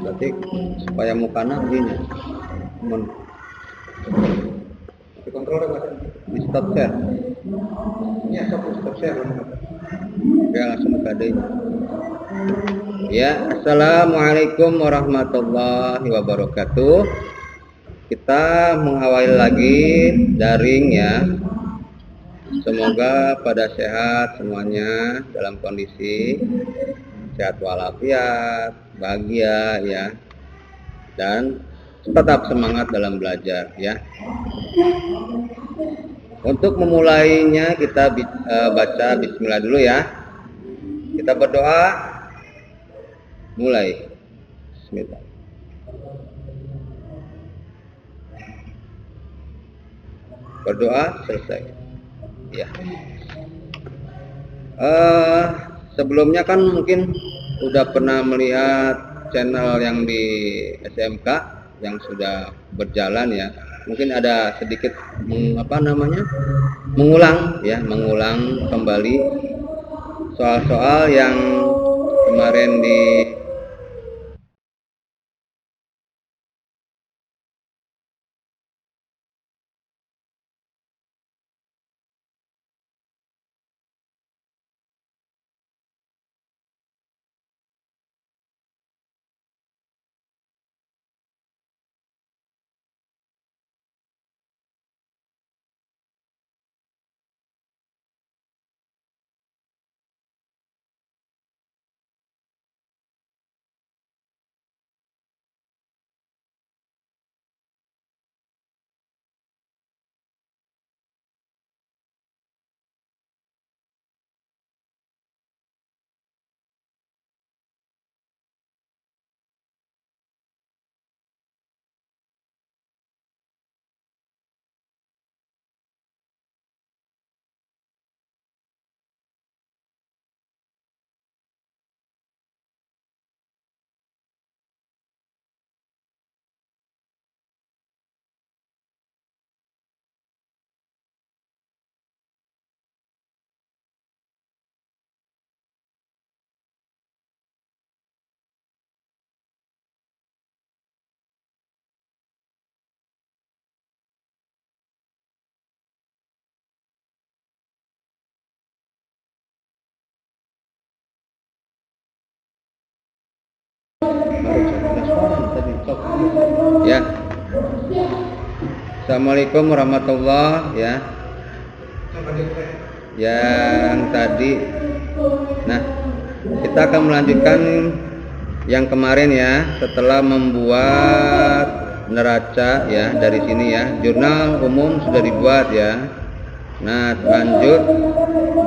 Berarti supaya mukana begini. Dikontrol di stop share. Ini stop share. Oke, langsung ke adanya. Ya, assalamualaikum warahmatullahi wabarakatuh. Kita mengawali lagi daring ya. Semoga pada sehat semuanya, dalam kondisi sehat walafiat, bahagia ya, dan tetap semangat dalam belajar ya. Untuk memulainya kita baca bismillah dulu ya. Kita berdoa, mulai. Bismillah. Berdoa selesai ya. Sebelumnya kan mungkin udah pernah melihat channel yang di SMK yang sudah berjalan ya. Mungkin ada sedikit mengulang kembali soal-soal yang kemarin di ya. Assalamualaikum warahmatullahi ya. Yang tadi, nah kita akan melanjutkan yang kemarin ya. Setelah membuat neraca ya dari sini ya, jurnal umum sudah dibuat ya. Nah lanjut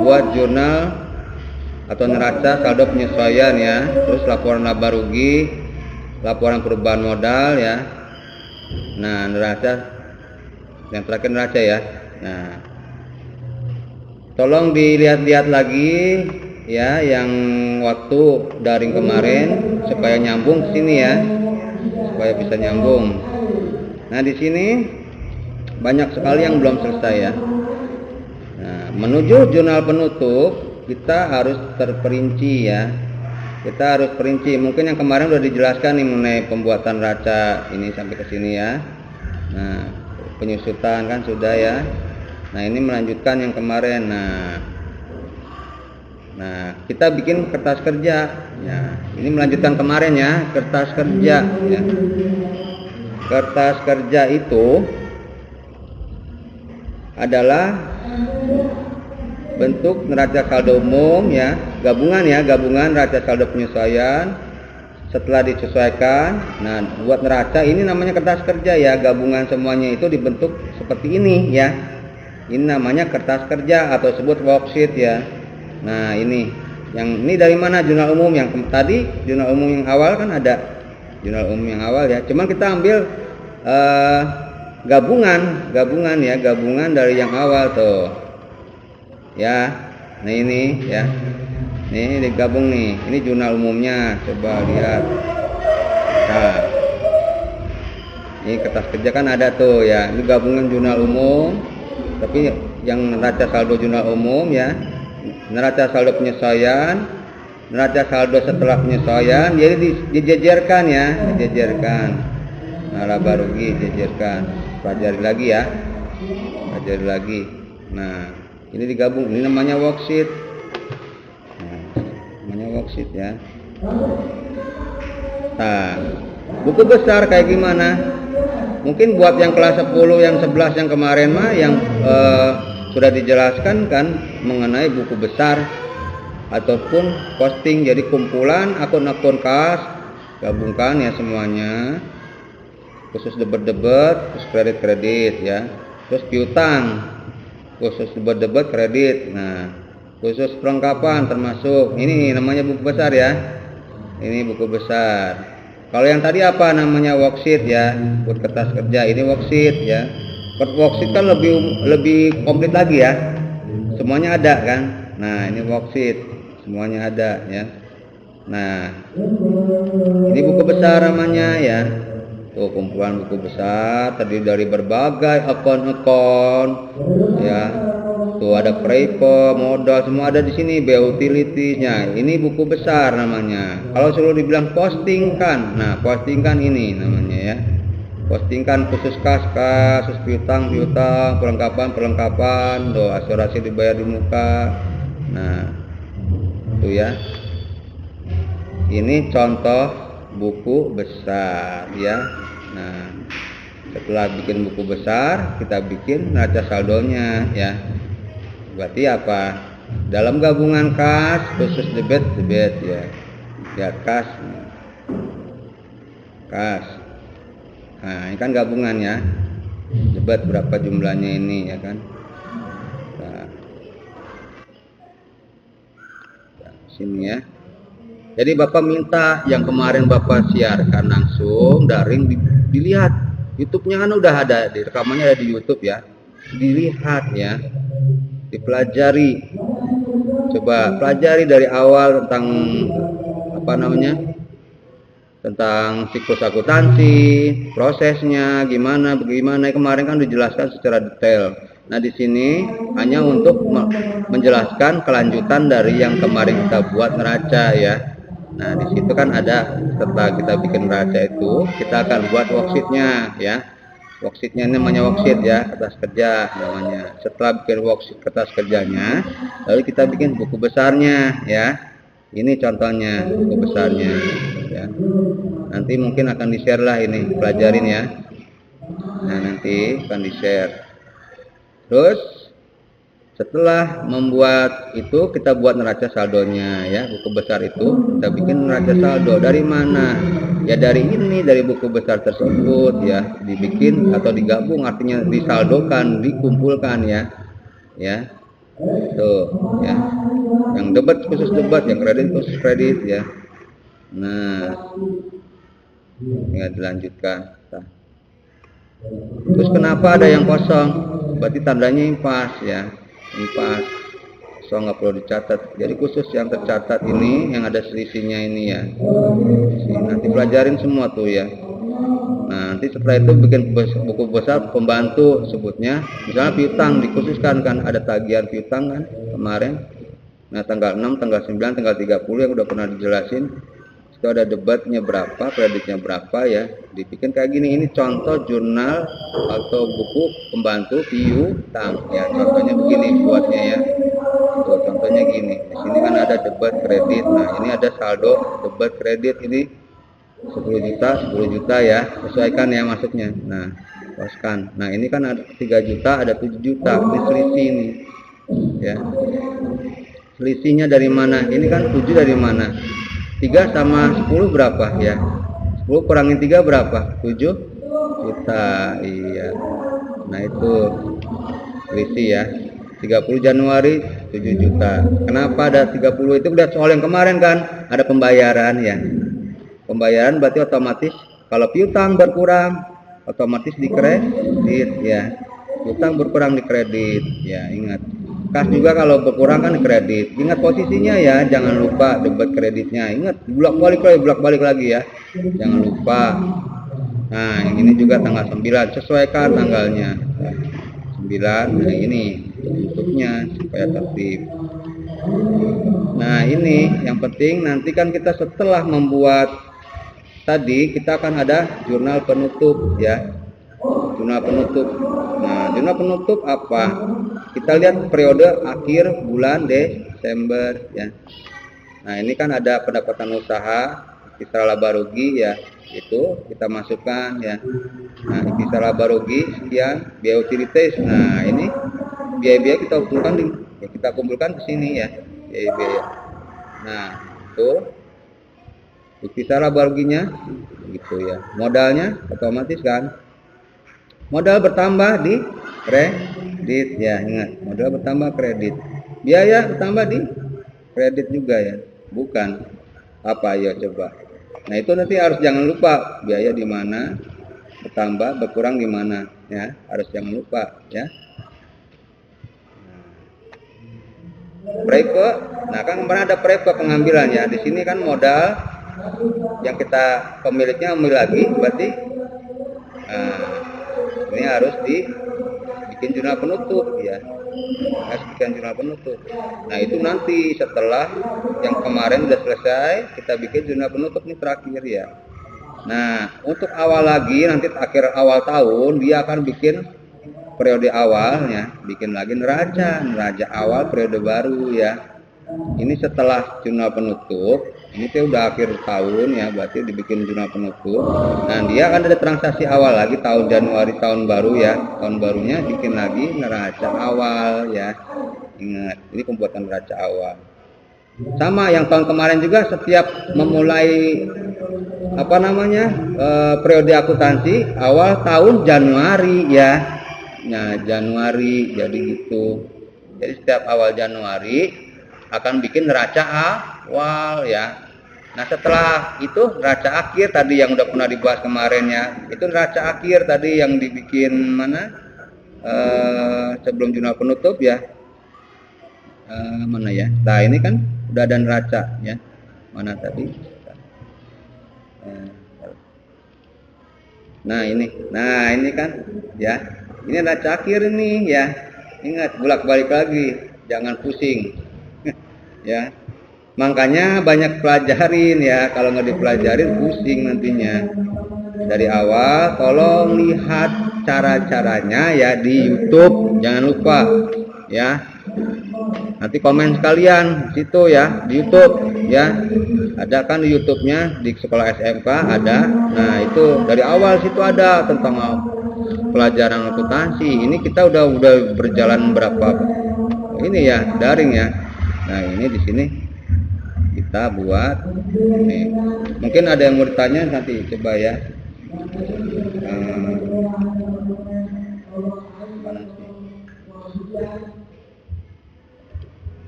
buat jurnal atau neraca saldo penyesuaian ya, terus laporan laba rugi, laporan perubahan modal ya. Nah neraca yang terakhir neraca ya. Nah tolong dilihat-lihat lagi ya yang waktu daring kemarin supaya nyambung ke sini ya, supaya bisa nyambung. Nah di sini banyak sekali yang belum selesai ya. Nah menuju jurnal penutup kita harus terperinci ya. Kita harus perinci. Mungkin yang kemarin udah dijelaskan nih mengenai pembuatan neraca ini sampai ke sini ya. Nah, penyusutan kan sudah ya. Nah, ini melanjutkan yang kemarin. Nah, kita bikin kertas kerja. Ya, ini melanjutkan kemarin ya, kertas kerja ya. Kertas kerja itu adalah bentuk neraca saldo umum ya, gabungan neraca saldo penyesuaian setelah disesuaikan. Nah buat neraca ini namanya kertas kerja ya, gabungan semuanya itu dibentuk seperti ini ya, ini namanya kertas kerja atau sebut worksheet ya. Nah ini dari mana? Jurnal umum yang tadi, jurnal umum yang awal kan ada jurnal umum yang awal ya, cuman kita ambil gabungan ya, gabungan dari yang awal tuh ya. Nah ini ya, ini digabung nih, ini jurnal umumnya, coba lihat. Nah ini kertas kerja kan ada tuh ya, ini gabungan jurnal umum, tapi yang neraca saldo jurnal umum ya, neraca saldo penyesuaian, neraca saldo setelah penyesuaian, jadi dijejerkan ya, dijejerkan. Nah, laba rugi dijejerkan. Pelajari lagi ya, pelajari lagi. Nah, ini digabung, ini namanya worksheet. Nah, namanya worksheet ya. Nah, buku besar kayak gimana? Mungkin buat yang kelas 10, yang 11 yang kemarin mah yang sudah dijelaskan kan mengenai buku besar ataupun posting, jadi kumpulan akun-akun kas, gabungkan ya semuanya, khusus debit-debit, khusus kredit-kredit ya, terus piutang, khusus debit-debit kredit. Nah, khusus perlengkapan termasuk ini namanya buku besar ya, ini buku besar. Kalau yang tadi apa namanya worksheet ya, buat kertas kerja, ini worksheet ya. Worksheet kan lebih komplit lagi ya, semuanya ada kan. Nah, ini worksheet, semuanya ada ya. Nah, ini buku besar namanya ya. Tuh, kumpulan buku besar terdiri dari berbagai akun-akun ya. Tuh ada prepo, modal, semua ada di sini, utility-nya. Ini buku besar namanya. Kalau selalu dibilang posting kan, nah posting kan ini namanya ya. Postingkan khusus kas, khusus piutang, perlengkapan, tuh asuransi dibayar di muka. Nah, tuh ya. Ini contoh buku besar ya. Nah, setelah bikin buku besar, kita bikin neraca saldonya ya. Berarti apa? Dalam gabungan kas khusus debit ya. Ya kas. Nah, ini kan gabungan ya. Debit berapa jumlahnya ini ya kan. Nah, sini ya. Jadi Bapak minta yang kemarin Bapak siarkan langsung daring dilihat. YouTube-nya kan udah ada, di rekamannya ada di YouTube ya. Dilihat ya. Dipelajari. Coba pelajari dari awal tentang apa namanya? Tentang siklus akuntansi, prosesnya gimana kemarin kan dijelaskan secara detail. Nah, di sini hanya untuk menjelaskan kelanjutan dari yang kemarin kita buat neraca ya. Nah, di situ kan ada, setelah kita bikin neraca itu, kita akan buat worksheetnya ya. Worksheetnya ini namanya worksheet ya, kertas kerja namanya. Setelah bikin worksheet kertas kerjanya, lalu kita bikin buku besarnya ya. Ini contohnya buku besarnya ya. Nanti mungkin akan di-share lah ini, pelajarin ya. Nah, nanti akan di-share. Terus setelah membuat itu, kita buat neraca saldonya ya. Buku besar itu kita bikin neraca saldo dari mana? Ya dari ini, dari buku besar tersebut ya, dibikin atau digabung, artinya disaldokan, dikumpulkan ya. Ya. Tuh ya. Yang debit khusus debit, yang kredit khusus kredit ya. Nah, ini dilanjutkan. Terus kenapa ada yang kosong? Berarti tandanya impas ya. Impas. Kosong, nggak perlu dicatat. Jadi khusus yang tercatat ini, yang ada selisihnya ini ya. Nanti pelajarin semua tuh ya. Nah, nanti setelah itu bikin buku besar pembantu sebutnya. Misalnya piutang dikhususkan kan, ada tagihan piutang kan kemarin. Nah, tanggal 6, tanggal 9, tanggal 30 yang udah pernah dijelasin. Itu ada debatnya berapa, kreditnya berapa ya. Dibikin kayak gini. Ini contoh jurnal atau buku pembantu piutang ya. Contohnya begini buatnya ya. Tuh, contohnya gini. Di sini kan ada debat kredit. Nah, ini ada saldo debat kredit ini 10 juta ya. Sesuaikan ya maksudnya. Nah, koskan. Nah, ini kan ada 3 juta, ada 7 juta. Ini selisih ini. Ya. Selisihnya dari mana? Ini kan 7 dari mana? 3 sama 10 berapa ya? 10 kurangin 3 berapa? 7 juta. Iya. Nah, itu selisih ya. 30 Januari 7 juta. Kenapa ada 30? Itu udah soal yang kemarin kan? Ada pembayaran ya. Pembayaran berarti otomatis kalau piutang berkurang otomatis di kredit ya. Piutang berkurang di kredit ya, ingat. Kas juga kalau berkurang kan kredit. Ingat posisinya ya, jangan lupa debit kreditnya. Ingat, bolak-balik lagi ya. Jangan lupa. Nah, yang ini juga tanggal 9, sesuaikan tanggalnya. 9, nah ini tutupnya supaya tertib. Nah ini yang penting, nanti kan kita setelah membuat tadi kita akan ada jurnal penutup ya, jurnal penutup. Nah jurnal penutup apa? Kita lihat periode akhir bulan Desember ya. Nah ini kan ada pendapatan usaha, ikhtisar laba rugi ya, itu kita masukkan ya. Nah ikhtisar laba rugi sekian, biaya utilitas. Nah ini biaya-biaya kita kumpulkan di sini ya, biaya-biaya. Nah itu ikhtisar laba ruginya gitu ya. Modalnya otomatis kan, modal bertambah di kredit ya, ingat modal bertambah kredit, biaya bertambah di kredit juga ya, bukan apa ya coba. Nah itu nanti harus jangan lupa biaya di mana, bertambah berkurang di mana ya, harus jangan lupa ya. Prepe, nah kan kemarin ada prepe pengambilan ya, di sini kan modal yang kita pemiliknya ambil lagi, berarti ini harus dibikin jurnal penutup ya, harus bikin jurnal penutup. Nah itu nanti setelah yang kemarin udah selesai, kita bikin jurnal penutup nih terakhir ya. Nah untuk awal lagi, nanti akhir awal tahun dia akan bikin periode awalnya, bikin lagi neraca awal periode baru ya. Ini setelah jurnal penutup, ini tuh udah akhir tahun ya, berarti dibikin jurnal penutup. Nah dia akan ada transaksi awal lagi tahun Januari, tahun baru ya, tahun barunya bikin lagi neraca awal ya. Ingat, ini pembuatan neraca awal. Sama yang tahun kemarin juga, setiap memulai periode akuntansi awal tahun Januari ya. Nah Januari jadi gitu. Jadi setiap awal Januari akan bikin neraca awal ya. Nah setelah itu neraca akhir tadi yang udah pernah dibahas kemarin ya, itu neraca akhir tadi yang dibikin mana sebelum jurnal penutup ya, mana ya. Nah ini kan udah ada neraca ya, mana tadi. Nah ini kan ya, ini neraca akhir ini ya. Ingat, bolak-balik lagi, jangan pusing ya. Makanya banyak pelajarin ya, kalau nggak dipelajarin pusing nantinya. Dari awal tolong lihat cara-caranya ya di YouTube, jangan lupa ya. Nanti komen sekalian situ ya, di YouTube ya. Ada kan di YouTube-nya di sekolah SMK ada. Nah itu dari awal situ ada tentang pelajaran akuntansi. Ini kita udah berjalan berapa ini ya, daring ya. Nah ini di sini kita buat nih. Mungkin ada yang mau ditanya nanti, coba ya.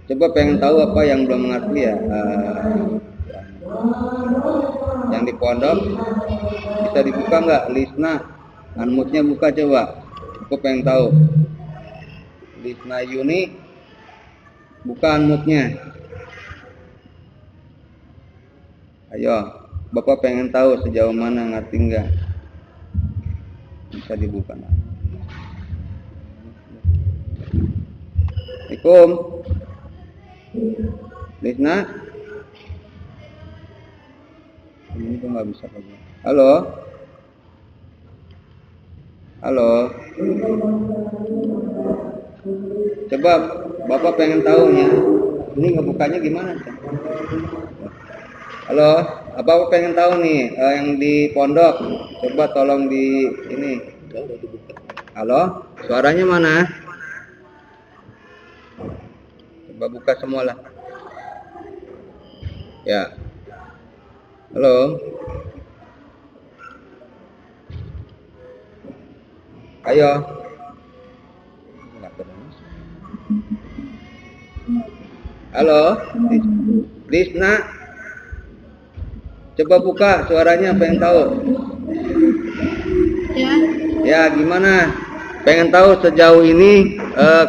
Coba pengen tahu apa yang belum mengerti ya. Yang di pondok bisa dibuka nggak Lisna? Unmute-nya buka coba. Aku pengen tahu. Lisna Yuni, buka unmute-nya. Ayo, Bapak pengen tahu sejauh mana, ngerti nggak? Bisa dibuka. Assalamualaikum. Lisna? Ini kok nggak bisa lagi. Halo? Halo? Coba Bapak pengen tahunya. Ini ngebukanya gimana? Halo, Bapak pengen tahu nih yang di pondok. Coba tolong di ini. Halo, suaranya mana? Coba buka semua lah. Ya. Halo. Ayo. Halo, Lisna. Coba buka suaranya, pengen tahu. Ya. Ya, gimana? Pengen tahu sejauh ini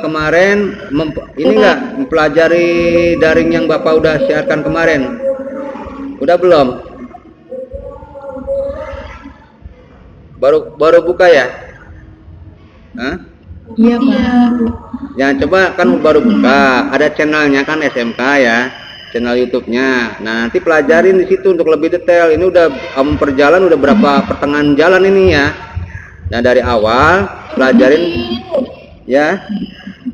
kemarin ini enggak mempelajari daring yang Bapak udah siarkan kemarin? Udah belum? Baru buka ya? Hah? Iya, Pak. Ya coba kan baru buka, ada channelnya kan SMK ya, channel YouTube-nya. Nah nanti pelajarin di situ untuk lebih detail. Ini udah perjalanan udah berapa pertengahan jalan ini ya. Nah dari awal pelajarin ya.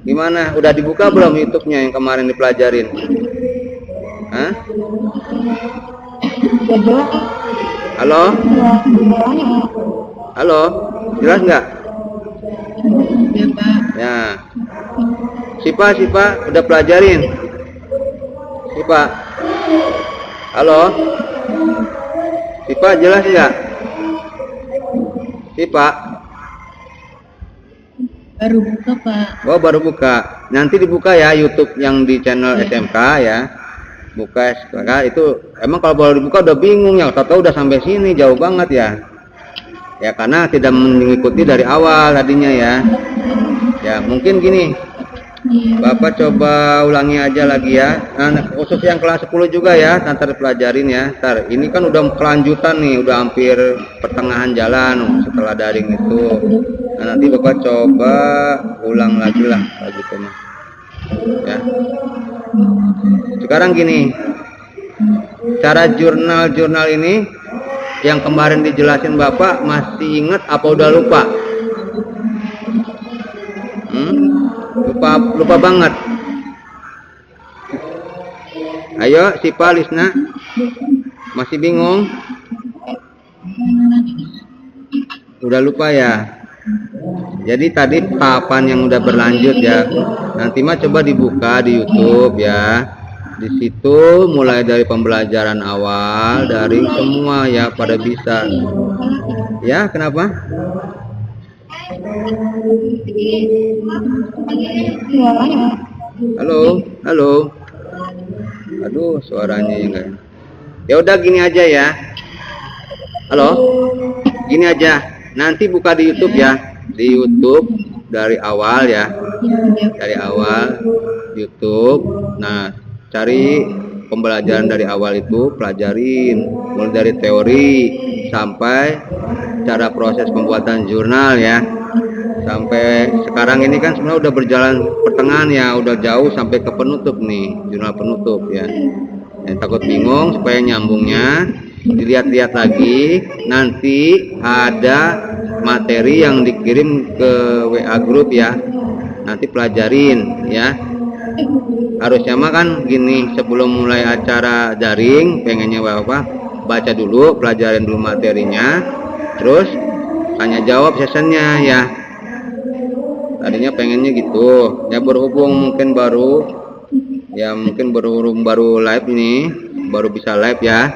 Gimana? Udah dibuka belum YouTube-nya yang kemarin dipelajarin? Hah? Halo? Halo? Jelas nggak? Iya, Pak. Ya. Sipa udah pelajarin. Sipa. Halo. Sipa jelas nggak? Sipa. Baru buka, Pak. Oh baru buka. Nanti dibuka ya YouTube yang di channel SMK ya. Buka SMK itu emang kalau baru dibuka udah bingung ya. Tahu udah sampai sini jauh banget ya. Ya karena tidak mengikuti dari awal tadinya ya. Ya mungkin gini. Bapak coba ulangi aja lagi ya. Nah, khusus yang kelas 10 juga ya, nanti pelajarin ya. Ntar ini kan udah kelanjutan nih, udah hampir pertengahan jalan setelah daring itu. Nah, nanti Bapak coba ulang lagi lah gitu mah. Ya. Sekarang gini. Cara jurnal ini yang kemarin dijelasin Bapak masih ingat apa udah lupa? Lupa banget. Ayo Sipa, Lisna, masih bingung? Udah lupa ya. Jadi tadi tahapan yang udah berlanjut ya. Nanti mah coba dibuka di YouTube ya. Di situ mulai dari pembelajaran awal dari semua ya pada bisa. Ya kenapa? Halo. Aduh, suaranya ya enggak. Ya udah gini aja ya. Halo. Gini aja. Nanti buka di YouTube ya. Di YouTube dari awal ya. Dari awal YouTube. Nah, cari pembelajaran dari awal itu, pelajarin mulai dari teori sampai cara proses pembuatan jurnal ya. Sampai sekarang ini kan sebenarnya udah berjalan pertengahan ya, udah jauh sampai ke penutup nih, jurnal penutup ya. Yang takut bingung supaya nyambungnya dilihat-lihat lagi, nanti ada materi yang dikirim ke WA grup ya. Nanti pelajarin ya. Harusnya mah kan gini, sebelum mulai acara daring pengennya Bapak baca dulu, pelajarin dulu materinya, terus tanya jawab sessionnya ya. Tadinya pengennya gitu ya, berhubung mungkin baru live nih, baru bisa live ya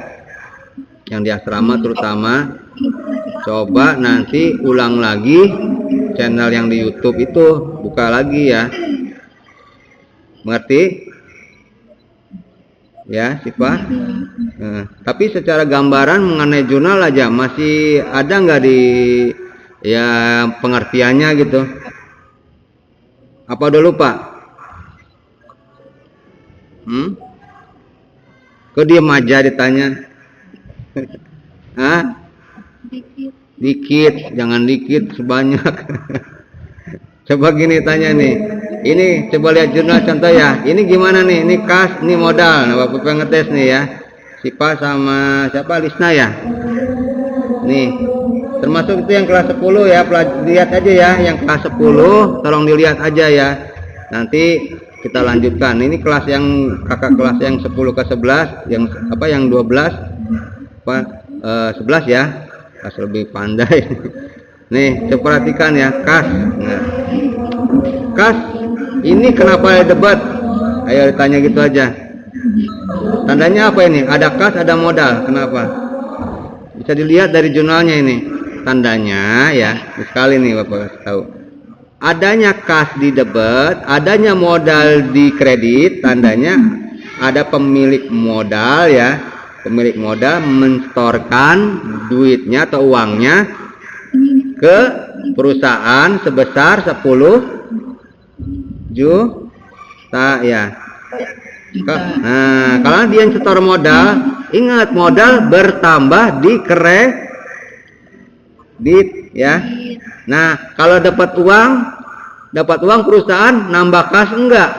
yang di asrama terutama. Coba nanti ulang lagi channel yang di YouTube itu, buka lagi ya, mengerti ya Sipa? Tapi secara gambaran mengenai jurnal aja masih ada nggak di ya pengertiannya gitu? Apa udah lupa? Kok diem aja ditanya? Hah? Dikit, jangan dikit, sebanyak. Coba gini tanya nih. Ini coba lihat jurnal contoh ya. Ini gimana nih? Ini kas, ini modal. Nah, Bapak ngetes nih ya. Sipa sama siapa? Lisna ya. Nih. Termasuk itu yang kelas 10 ya, lihat aja ya, yang kelas 10 tolong dilihat aja ya. Nanti kita lanjutkan. Ini kelas yang kakak kelas yang 10 ke 11, yang 12 11 ya. Kelas lebih pandai. Nih, coba perhatikan ya, kas. Nah. Kas ini kenapa ada debat? Ayo ditanya gitu aja. Tandanya apa ini? Ada kas, ada modal. Kenapa? Bisa dilihat dari jurnalnya ini. Tandanya ya, sekali nih Bapak kasih tahu. Adanya kas di debit, adanya modal di kredit, tandanya ada pemilik modal ya. Pemilik modal mensetorkan duitnya atau uangnya ke perusahaan sebesar 10 juta ya. Nah, kalau dia setor modal, ingat modal bertambah di kredit ya. Nah, kalau dapat uang dapat uang perusahaan nambah kas enggak?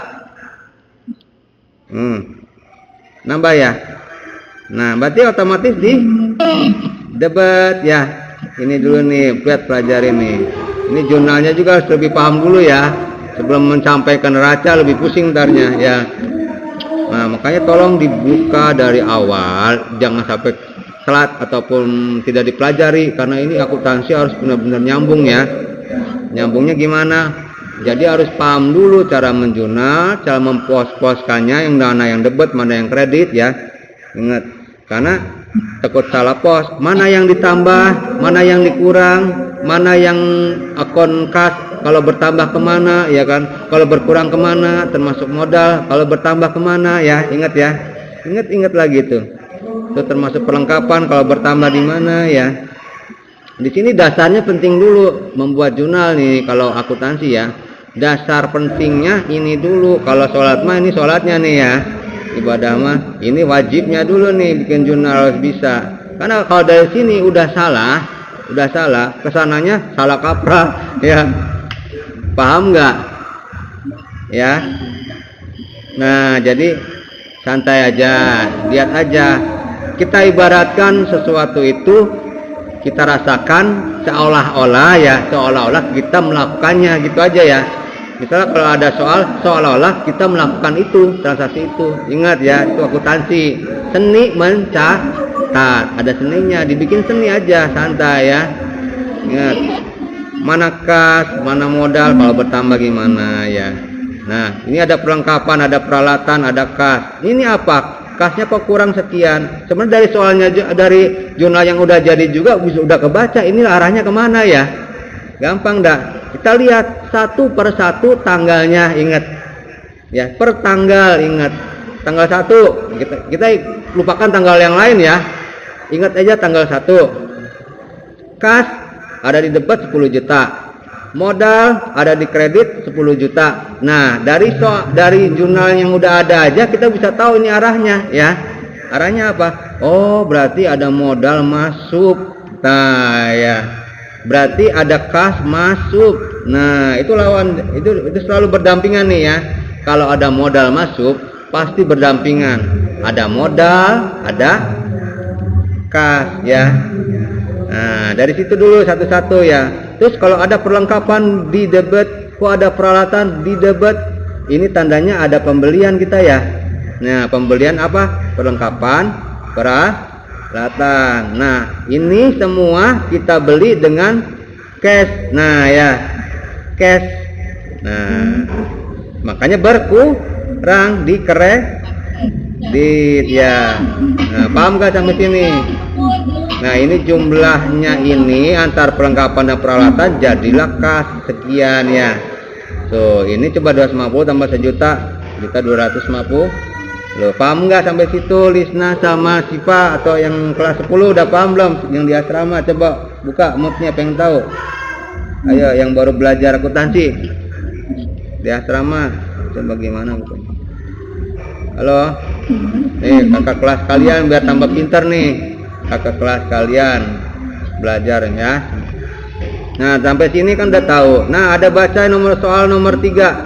Nambah ya. Nah, berarti otomatis di debit ya. Ini dulu nih, buat pelajari nih. Ini jurnalnya juga harus lebih paham dulu ya. Sebelum mencapai neraca lebih pusing ntarnya ya. Nah, makanya tolong dibuka dari awal, jangan sampai telat ataupun tidak dipelajari, karena ini akuntansi harus benar-benar nyambung ya. Nyambungnya gimana? Jadi harus paham dulu cara menjurnal, cara mempos-poskannya, yang dana yang debit, mana yang kredit ya. Ingat, karena takut salah pos, mana yang ditambah, mana yang dikurang, mana yang akun kas, kalau bertambah kemana ya kan, kalau berkurang kemana, termasuk modal, kalau bertambah kemana ya. Ingat ya, ingat lagi itu termasuk perlengkapan, kalau bertambah di mana ya. Di sini dasarnya penting dulu membuat jurnal nih. Kalau akuntansi ya, dasar pentingnya ini dulu. Kalau sholat mah ini sholatnya nih ya, ibadah mah ini wajibnya dulu nih, bikin jurnal harus bisa. Karena kalau dari sini udah salah, kesananya salah kaprah ya. Paham nggak ya? Nah, jadi santai aja, lihat aja. Kita ibaratkan sesuatu itu kita rasakan seolah-olah kita melakukannya, gitu aja ya. Misalnya kalau ada soal, seolah-olah kita melakukan itu, transaksi itu. Ingat ya, itu akuntansi. Seni mencatat, ada seninya, dibikin seni aja, santai ya. Ingat, mana kas, mana modal, kalau bertambah gimana ya. Nah, ini ada perlengkapan, ada peralatan, ada kas. Ini apa? Kasnya kok kurang sekian. Sebenarnya dari soalnya, dari jurnal yang udah jadi juga udah kebaca. Ini arahnya kemana ya? Gampang dah. Kita lihat satu per satu tanggalnya, ingat ya, per tanggal, ingat tanggal 1. Kita lupakan tanggal yang lain ya. Ingat aja tanggal 1. Kas ada di debit 10 juta. Modal ada di kredit 10 juta. Nah, dari jurnal yang udah ada aja kita bisa tahu ini arahnya ya. Arahnya apa? Oh, berarti ada modal masuk. Nah, ya. Berarti ada kas masuk. Nah, itu itu selalu berdampingan nih ya. Kalau ada modal masuk, pasti berdampingan. Ada modal, ada kas ya. Nah, dari situ dulu satu-satu ya. Terus kalau ada perlengkapan di debit, kok ada peralatan di debit, ini tandanya ada pembelian kita ya. Nah, pembelian apa? Perlengkapan, peralatan. Nah, ini semua kita beli dengan cash. Nah ya, cash. Nah, makanya berkurang di kredit ya. Nah, paham gak sampai sini? Nah, ini jumlahnya ini antar perlengkapan dan peralatan jadilah kas sekian ya. So, ini coba 250 tambah 1 juta, 250. Loh, paham nggak sampai situ Lisna sama Sipa atau yang kelas 10 udah paham belum? Yang di asrama coba buka moodnya, pengen tahu. Ayo yang baru belajar akuntansi di asrama coba gimana bukan? Halo, kakak kelas kalian biar tambah pintar nih. Kakak kelas kalian belajar ya. Nah, sampai sini kan udah tahu. Nah, ada baca soal nomor 3,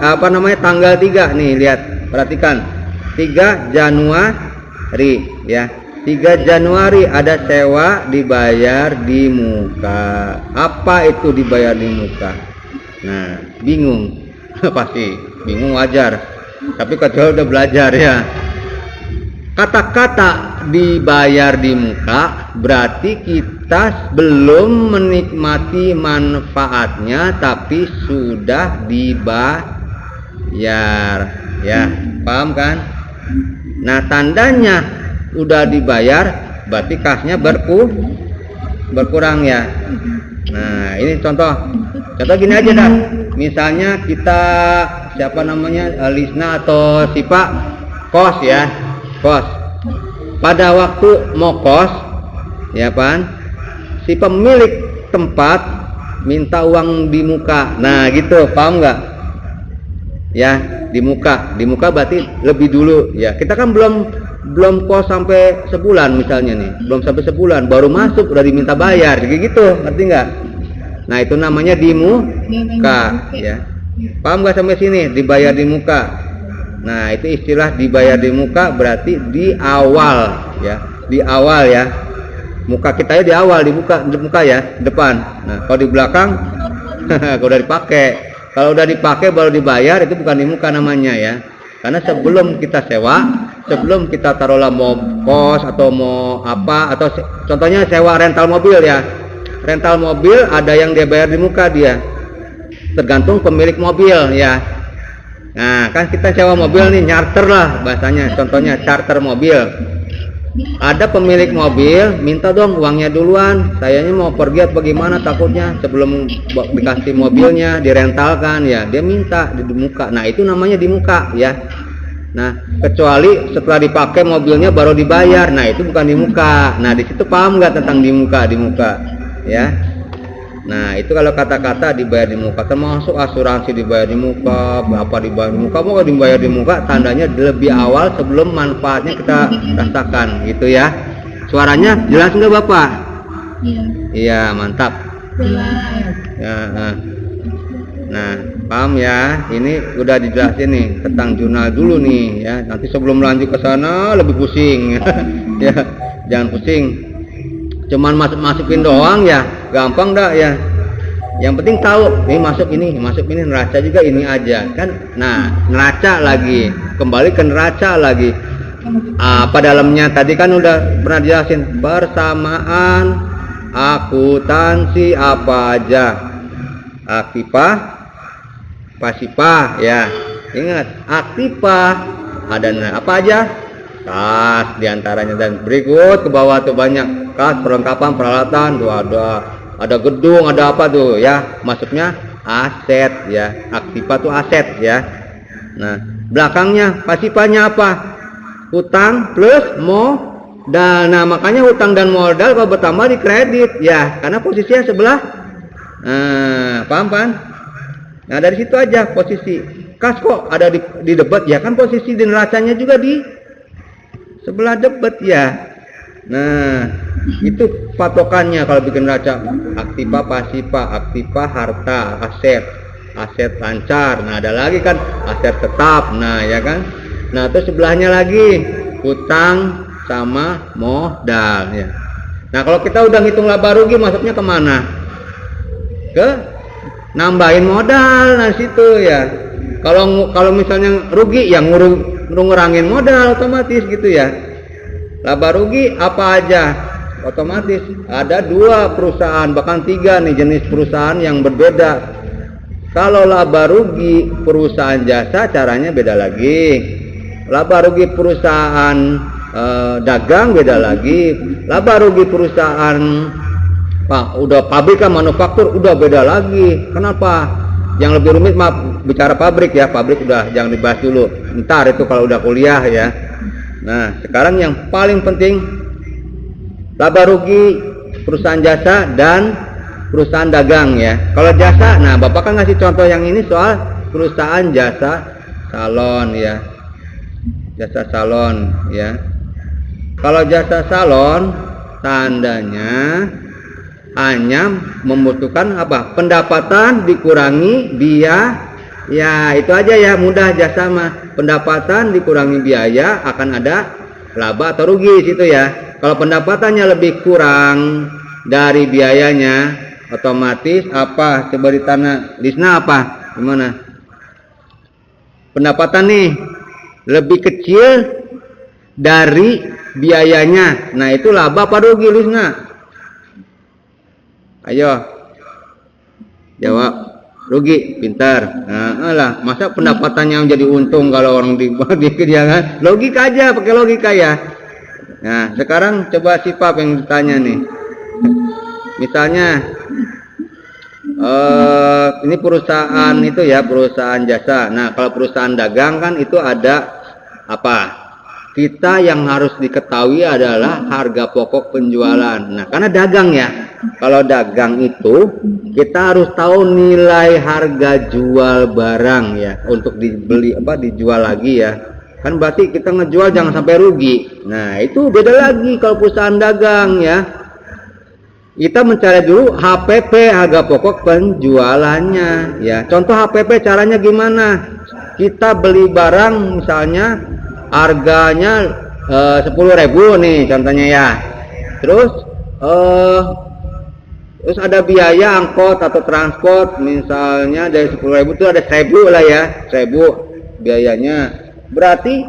tanggal 3 nih, lihat, perhatikan. 3 Januari ya. 3 Januari ada sewa dibayar di muka. Apa itu dibayar di muka? Nah, bingung. Pasti bingung, wajar. Tapi kalau udah belajar ya. Kata-kata dibayar di muka berarti kita belum menikmati manfaatnya tapi sudah dibayar ya, paham kan? Nah, tandanya udah dibayar berarti kasnya berkurang ya. Nah, ini contoh gini aja dah. Misalnya kita Lisna atau Sipa kos ya, kos. Pada waktu mau kos ya pan, si pemilik tempat minta uang di muka. Nah gitu, paham nggak ya? Di muka berarti lebih dulu ya. Kita kan belum kos sampai sebulan misalnya nih, belum sampai sebulan baru masuk udah diminta bayar kayak gitu, ngerti nggak? Nah, itu namanya di muka ya. Paham nggak sampai sini? Dibayar di muka. Nah, itu istilah dibayar di muka berarti di awal ya. Di awal ya. Muka kita di awal, di muka ya, depan. Nah, kalau di belakang kalau udah dipakai. Kalau udah dipakai baru dibayar, itu bukan di muka namanya ya. Karena sebelum kita sewa, sebelum kita taruhlah mau kos atau mau apa, atau contohnya sewa rental mobil ya. Rental mobil ada yang dia bayar di muka dia. Tergantung pemilik mobil ya. Nah, kan kita sewa mobil nih, charter lah bahasanya. Contohnya charter mobil. Ada pemilik mobil minta dong uangnya duluan, sayanya mau pergi atau bagaimana, takutnya sebelum dikasih mobilnya direntalkan ya, dia minta di muka. Nah, itu namanya di muka ya. Nah, kecuali setelah dipakai mobilnya baru dibayar, nah itu bukan di muka. Nah, di situ paham nggak tentang di muka ya. Nah, itu kalau kata-kata dibayar di muka, termasuk asuransi dibayar di muka, apa dibayar di muka, mau dibayar di muka, tandanya lebih awal sebelum manfaatnya kita rasakan, gitu ya. Suaranya jelas nggak Bapak? Iya. Iya, mantap. Jelas. Ya, nah, paham ya? Ini udah dijelasin nih tentang jurnal dulu nih ya. Nanti sebelum lanjut ke sana lebih pusing ya, jangan pusing. Cuman masukin doang ya, gampang dah ya. Yang penting tahu, ini masuk ini, neraca juga ini aja kan. Nah, neraca lagi, kembali ke neraca lagi. Apa dalamnya tadi kan udah pernah dijelasin, persamaan akuntansi apa aja, aktiva, pasiva ya. Ingat, aktiva ada apa aja? Kas diantaranya, dan berikut ke bawah tuh banyak kas perlengkapan peralatan tuh ada gedung, ada apa tuh ya, masuknya aset ya, aktiva tuh aset ya. Nah, belakangnya pasifanya apa? Hutang plus modal. Nah, makanya hutang dan modal kalau bertambah di kredit ya, karena posisinya sebelah. Paham kan? Nah, dari situ aja posisi. Kas kok ada di debit ya, kan posisi di neracanya juga di sebelah debit ya. Nah, itu patokannya kalau bikin neraca. Aktiva, pasiva, aktiva harta, aset lancar. Nah, ada lagi kan aset tetap. Nah, ya kan. Nah, terus sebelahnya lagi hutang sama modal ya. Nah, kalau kita udah ngitung laba rugi, masuknya kemana? Ke nambahin modal. Nah, situ ya. Kalau misalnya rugi, yang ngurangin modal otomatis gitu ya. Laba rugi apa aja, otomatis ada 2 perusahaan, bahkan 3 nih jenis perusahaan yang berbeda. Kalau laba rugi perusahaan jasa caranya beda lagi. Laba rugi perusahaan dagang beda lagi. Laba rugi perusahaan udah pabrik kan, manufaktur udah beda lagi. Kenapa? Yang lebih rumit bicara pabrik ya, pabrik udah jangan dibahas dulu. Ntar itu kalau udah kuliah ya. Nah, sekarang yang paling penting laba rugi perusahaan jasa dan perusahaan dagang ya. Kalau jasa, nah Bapak kan ngasih contoh yang ini soal perusahaan jasa salon ya. Jasa salon ya. Kalau jasa salon tandanya hanya membutuhkan apa? Pendapatan dikurangi biaya. Ya, itu aja ya, mudah jasa mah. Pendapatan dikurangi biaya akan ada laba atau rugi situ ya. Kalau pendapatannya lebih kurang dari biayanya, otomatis apa? Coba ditanya Lisna apa? Gimana? Pendapatan nih lebih kecil dari biayanya. Nah, itu laba apa rugi Lisna? Ayo jawab. Rugi, pintar. Nah, lah, masa pendapatannya menjadi untung kalau orang di dia kan? Logika aja, pakai logika ya. Nah, sekarang coba si Pap yang ditanya nih. Misalnya ini perusahaan itu ya, perusahaan jasa. Nah, kalau perusahaan dagang kan itu ada apa? Kita yang harus diketahui adalah harga pokok penjualan. Nah, karena dagang ya. Kalau dagang itu kita harus tahu nilai harga jual barang ya, untuk dibeli dijual lagi ya. Kan berarti kita ngejual jangan sampai rugi. Nah, itu beda lagi kalau perusahaan dagang ya. kita mencari dulu HPP, harga pokok penjualannya ya. Contoh HPP caranya gimana? Kita beli barang misalnya harganya 10.000 nih contohnya ya. Terus ada biaya angkot atau transport misalnya dari 10.000 itu ada 1.000 lah ya, 1.000 biayanya. Berarti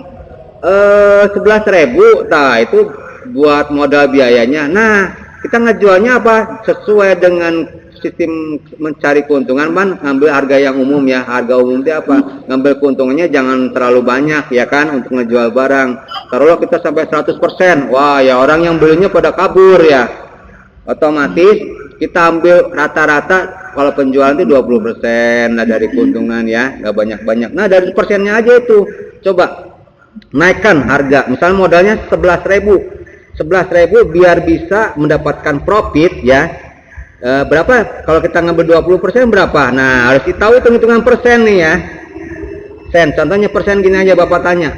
11.000, nah itu buat modal biayanya. Nah, kita ngejualnya apa? Sesuai dengan sistem mencari keuntungan, kan ngambil harga yang umum ya. Harga umum itu apa? Ngambil keuntungannya jangan terlalu banyak ya kan untuk ngejual barang. Taruhlah kita sampai 100%. Wah, ya orang yang belinya pada kabur ya. Otomatis kita ambil rata-rata kalau penjualan itu 20% lah dari keuntungan ya, nggak banyak-banyak. Nah, dari persennya aja itu. Coba naikkan harga. Misal modalnya 11.000 biar bisa mendapatkan profit ya. Berapa kalau kita ngambil 20% berapa? Nah, harus tahu hitung-hitungan persen nih ya. Sen, contohnya persen gini aja Bapak tanya.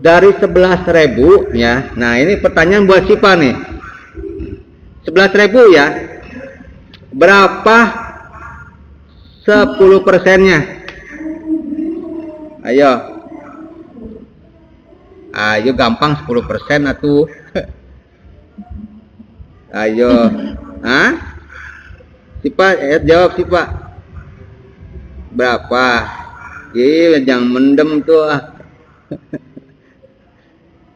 Dari 11.000 ya. Nah, ini pertanyaan buat Sipa nih. 11.000 ya. Berapa 10%-nya? Ayo gampang 10% atuh. Ayo. Sipa jawab Sipa. Berapa? Jangan mendem tuh.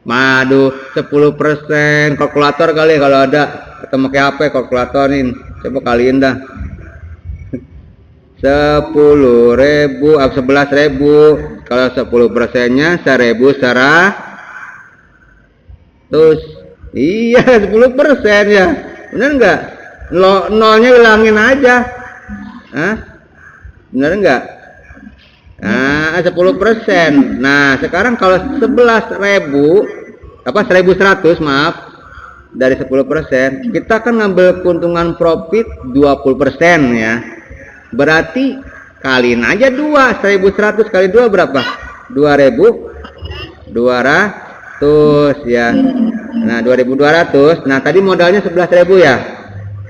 Madu 10%, kalkulator kali kalau ada. Atau pakai HP kalkulatorin. Coba kaliin dah. 10.000 11.000. Kalau 10%-nya 1.100. Iya 10% ya. Bener enggak? Nolnya hilangin aja. Bener enggak? 10%. Nah, sekarang kalau 11.000 1.100 maaf, dari 10%, kita kan ngambil keuntungan profit 20% ya. Berarti kaliin aja 2, 1.100 kali 2 berapa? 2.200 ya. Nah, 2.200. Nah, tadi modalnya 11.000 ya.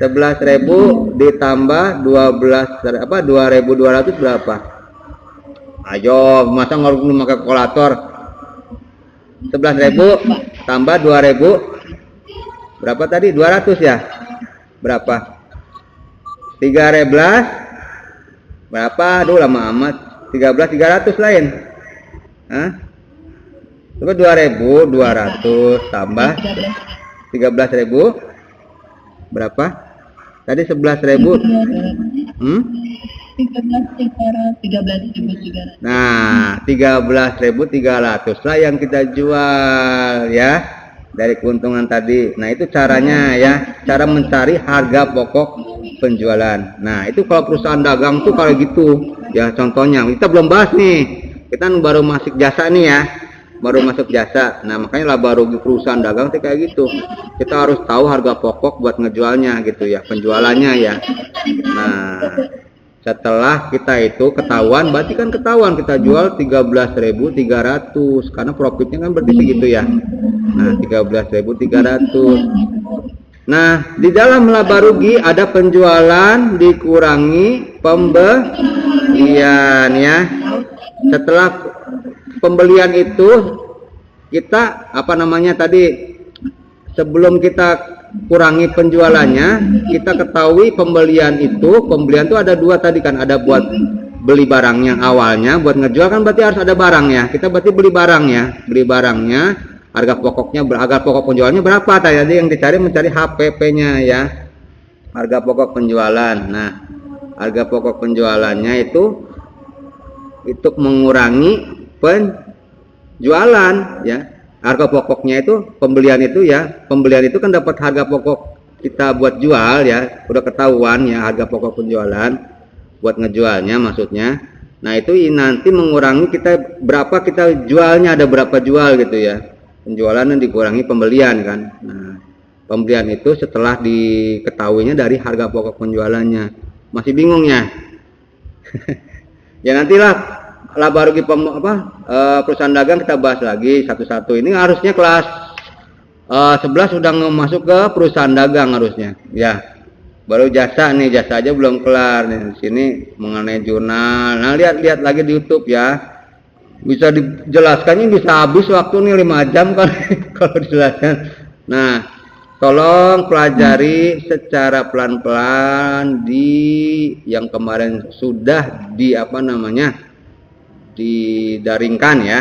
11.000 ditambah 2.200 berapa? Ayo, masa nggak pakai kalkulator? 11.000 tambah 2.000 berapa tadi? 200 ya? Berapa? 13 berapa? Aduh lama amat. 13.300 lain. Coba 2.200 tambah 13.000 berapa? Tadi 11.000. 13.300. Nah, 13.300 lah yang kita jual ya dari keuntungan tadi. Nah, itu caranya ya, cara mencari harga pokok penjualan. Nah, itu kalau perusahaan dagang tuh kalau gitu ya. Contohnya kita belum bahas nih, kita baru masuk jasa nih ya, baru masuk jasa. Nah, makanya laba rugi perusahaan dagang tuh kayak gitu. Kita harus tahu harga pokok buat ngejualnya gitu ya, penjualannya ya. Nah, setelah kita itu ketahuan, berarti kan ketahuan kita jual 13.300 karena profitnya kan berarti segitu ya. Nah, 13.300. Nah, di dalam laba rugi ada penjualan dikurangi pembelian ya. Setelah pembelian itu kita sebelum kita kurangi penjualannya, kita ketahui pembelian itu ada dua tadi kan, ada buat beli barangnya awalnya, buat ngejual kan berarti harus ada barangnya. Kita berarti beli barangnya, harga pokok penjualannya berapa tadi yang mencari HPP-nya ya, harga pokok penjualan. Nah, harga pokok penjualannya itu mengurangi penjualan ya. Harga pokoknya itu pembelian itu kan dapat harga pokok kita buat jual ya, udah ketahuan ya harga pokok penjualan buat ngejualnya maksudnya. Nah, itu nanti mengurangi kita berapa kita jualnya, ada berapa jual gitu ya, penjualannya dikurangi pembelian kan. Nah, pembelian itu setelah diketahuinya dari harga pokok penjualannya. Masih bingung ya? Ya nantilah laba rugi perusahaan dagang kita bahas lagi satu-satu. Ini harusnya kelas 11 sudah masuk ke perusahaan dagang harusnya. Ya. Baru jasa nih, jasa aja belum kelar nih. Di sini mengenai jurnal. Nah, lihat lagi di YouTube ya. Bisa dijelaskannya bisa habis waktu nih 5 jam kan kalau dijelaskan. Nah, tolong pelajari secara pelan-pelan di yang kemarin sudah didaringkan ya.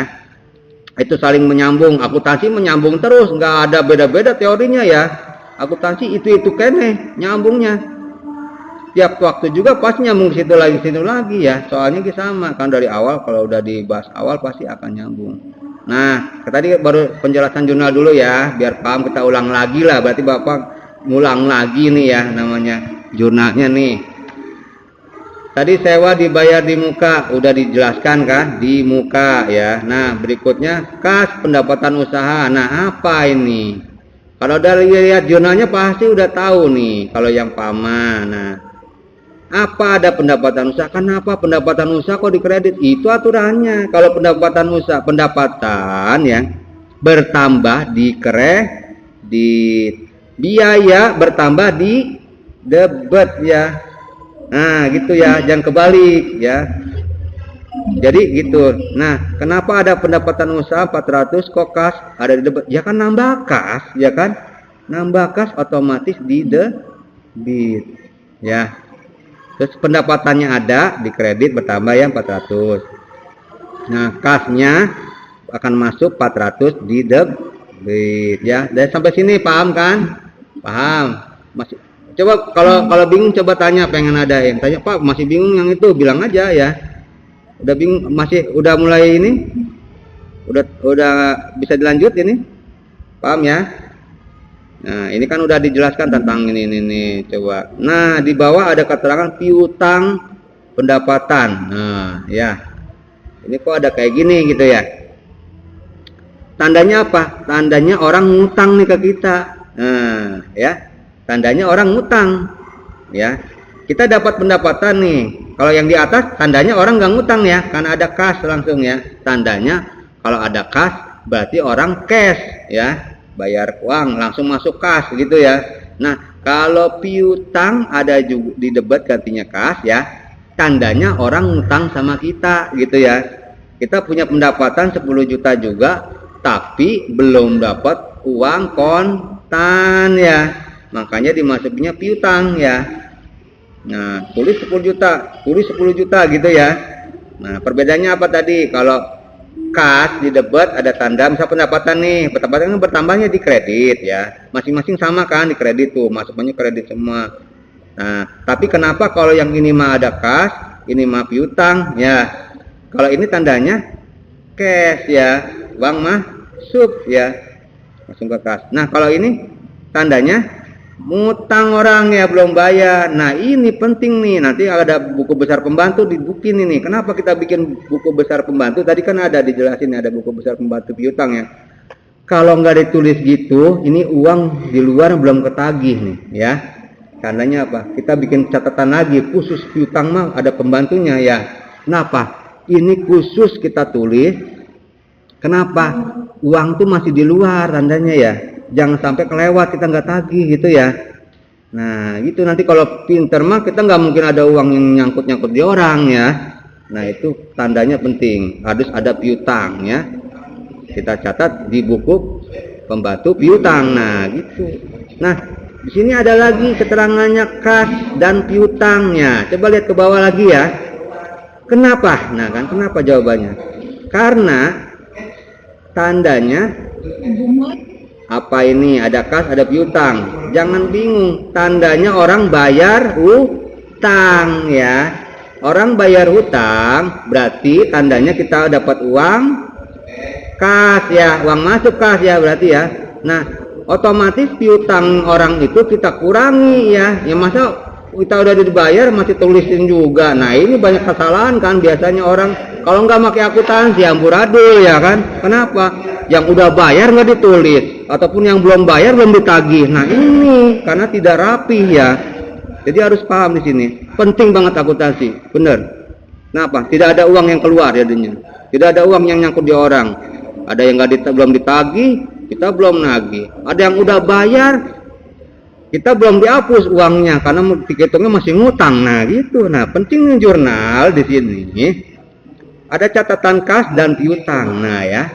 Itu saling menyambung, akuntansi menyambung terus, nggak ada beda-beda teorinya ya. Akuntansi itu kene nyambungnya. Tiap waktu juga pasti nyambung situ lagi ya. Soalnya sama kan dari awal, kalau udah dibahas awal pasti akan nyambung. Nah, tadi baru penjelasan jurnal dulu ya, biar paham, kita ulang lagi lah. Berarti Bapak ngulang lagi nih ya namanya jurnalnya nih. Tadi sewa dibayar di muka, udah dijelaskan kan, di muka ya. Nah, berikutnya kas pendapatan usaha. Nah, apa ini? Kalau udah lihat jurnalnya pasti udah tahu nih, kalau yang paman. Nah, apa ada pendapatan usaha? Kenapa pendapatan usaha kok dikredit? Itu aturannya. Kalau pendapatan usaha, pendapatan yang bertambah di biaya bertambah di debit ya. Nah, gitu ya, jangan kebalik ya. Jadi gitu. Nah, kenapa ada pendapatan usaha 400 kok kas ada di debit? Ya kan nambah kas, ya kan? Nambah kas otomatis di debit. Ya. Terus pendapatannya ada di kredit bertambah yang 400. Nah, kasnya akan masuk 400 di debit ya. Dari sampai sini paham kan? Paham. Masih coba kalau bingung coba tanya, pengen adain. Tanya, Pak, masih bingung yang itu, bilang aja ya. Udah bingung, udah mulai ini? Udah bisa dilanjut ini? Paham ya? Nah, ini kan udah dijelaskan tentang ini coba. Nah, di bawah ada keterangan piutang pendapatan. Nah, ya. Ini kok ada kayak gini gitu ya. Tandanya apa? Tandanya orang ngutang nih ke kita. Nah, ya. Tandanya orang ngutang. Ya. Kita dapat pendapatan nih. Kalau yang di atas tandanya orang nggak ngutang ya, karena ada kas langsung ya. Tandanya kalau ada kas berarti orang cash ya, bayar uang langsung masuk kas gitu ya. Nah, kalau piutang ada juga di debit gantinya kas ya, tandanya orang ngutang sama kita gitu ya. Kita punya pendapatan 10 juta juga, tapi belum dapat uang kontan ya. Makanya dimasukinnya piutang ya. Nah, tulis 10 juta gitu ya. Nah, perbedaannya apa tadi? Kalau kas di debit ada tanda misal pendapatan nih, pendapatan bertambahnya di kredit ya. Masing-masing sama kan di kredit tuh, masuknya kredit semua. Nah, tapi kenapa kalau yang ini mah ada kas, ini mah piutang ya. Kalau ini tandanya cash ya, uang masuk ya. Langsung ke kas. Nah, kalau ini tandanya ngutang orang ya, belum bayar. Nah, ini penting nih, nanti ada buku besar pembantu dibukin ini. Kenapa kita bikin buku besar pembantu? Tadi kan ada dijelasin ada buku besar pembantu piutang ya. Kalau nggak ditulis gitu, ini uang di luar belum ketagih nih ya. Tandanya apa? Kita bikin catatan lagi, khusus piutang mah ada pembantunya ya. Kenapa? Ini khusus kita tulis. Kenapa? Uang tuh masih di luar tandanya ya. Jangan sampai kelewat, kita nggak tagih gitu ya. Nah, gitu nanti kalau pinter mah kita nggak mungkin ada uang yang nyangkut di orang ya. Nah, itu tandanya penting, harus ada piutang ya. Kita catat di buku pembantu piutang. Nah, gitu. Nah, di sini ada lagi keterangannya kas dan piutangnya. Coba lihat ke bawah lagi ya. Kenapa? Nah, kan kenapa jawabannya? Karena tandanya apa ini? Ada kas, ada piutang. Jangan bingung. Tandanya orang bayar hutang ya. Orang bayar hutang berarti tandanya kita dapat uang kas ya, uang masuk kas ya berarti ya. Nah, otomatis piutang orang itu kita kurangi ya. Ya masa kita udah dibayar masih tulisin juga. Nah, ini banyak kesalahan kan biasanya orang kalau nggak pakai akuntansi amburadul ya kan. Kenapa? Yang udah bayar nggak ditulis, ataupun yang belum bayar belum ditagih. Nah, ini karena tidak rapi ya. Jadi harus paham di sini. Penting banget akuntansi, bener. Kenapa? Tidak ada uang yang keluar jadinya. Tidak ada uang yang nyangkut di orang. Ada yang belum ditagih, kita belum nagih. Ada yang udah bayar, kita belum dihapus uangnya karena hitungnya masih ngutang. Nah gitu. Nah penting jurnal di sini ada catatan kas dan piutang. Nah ya,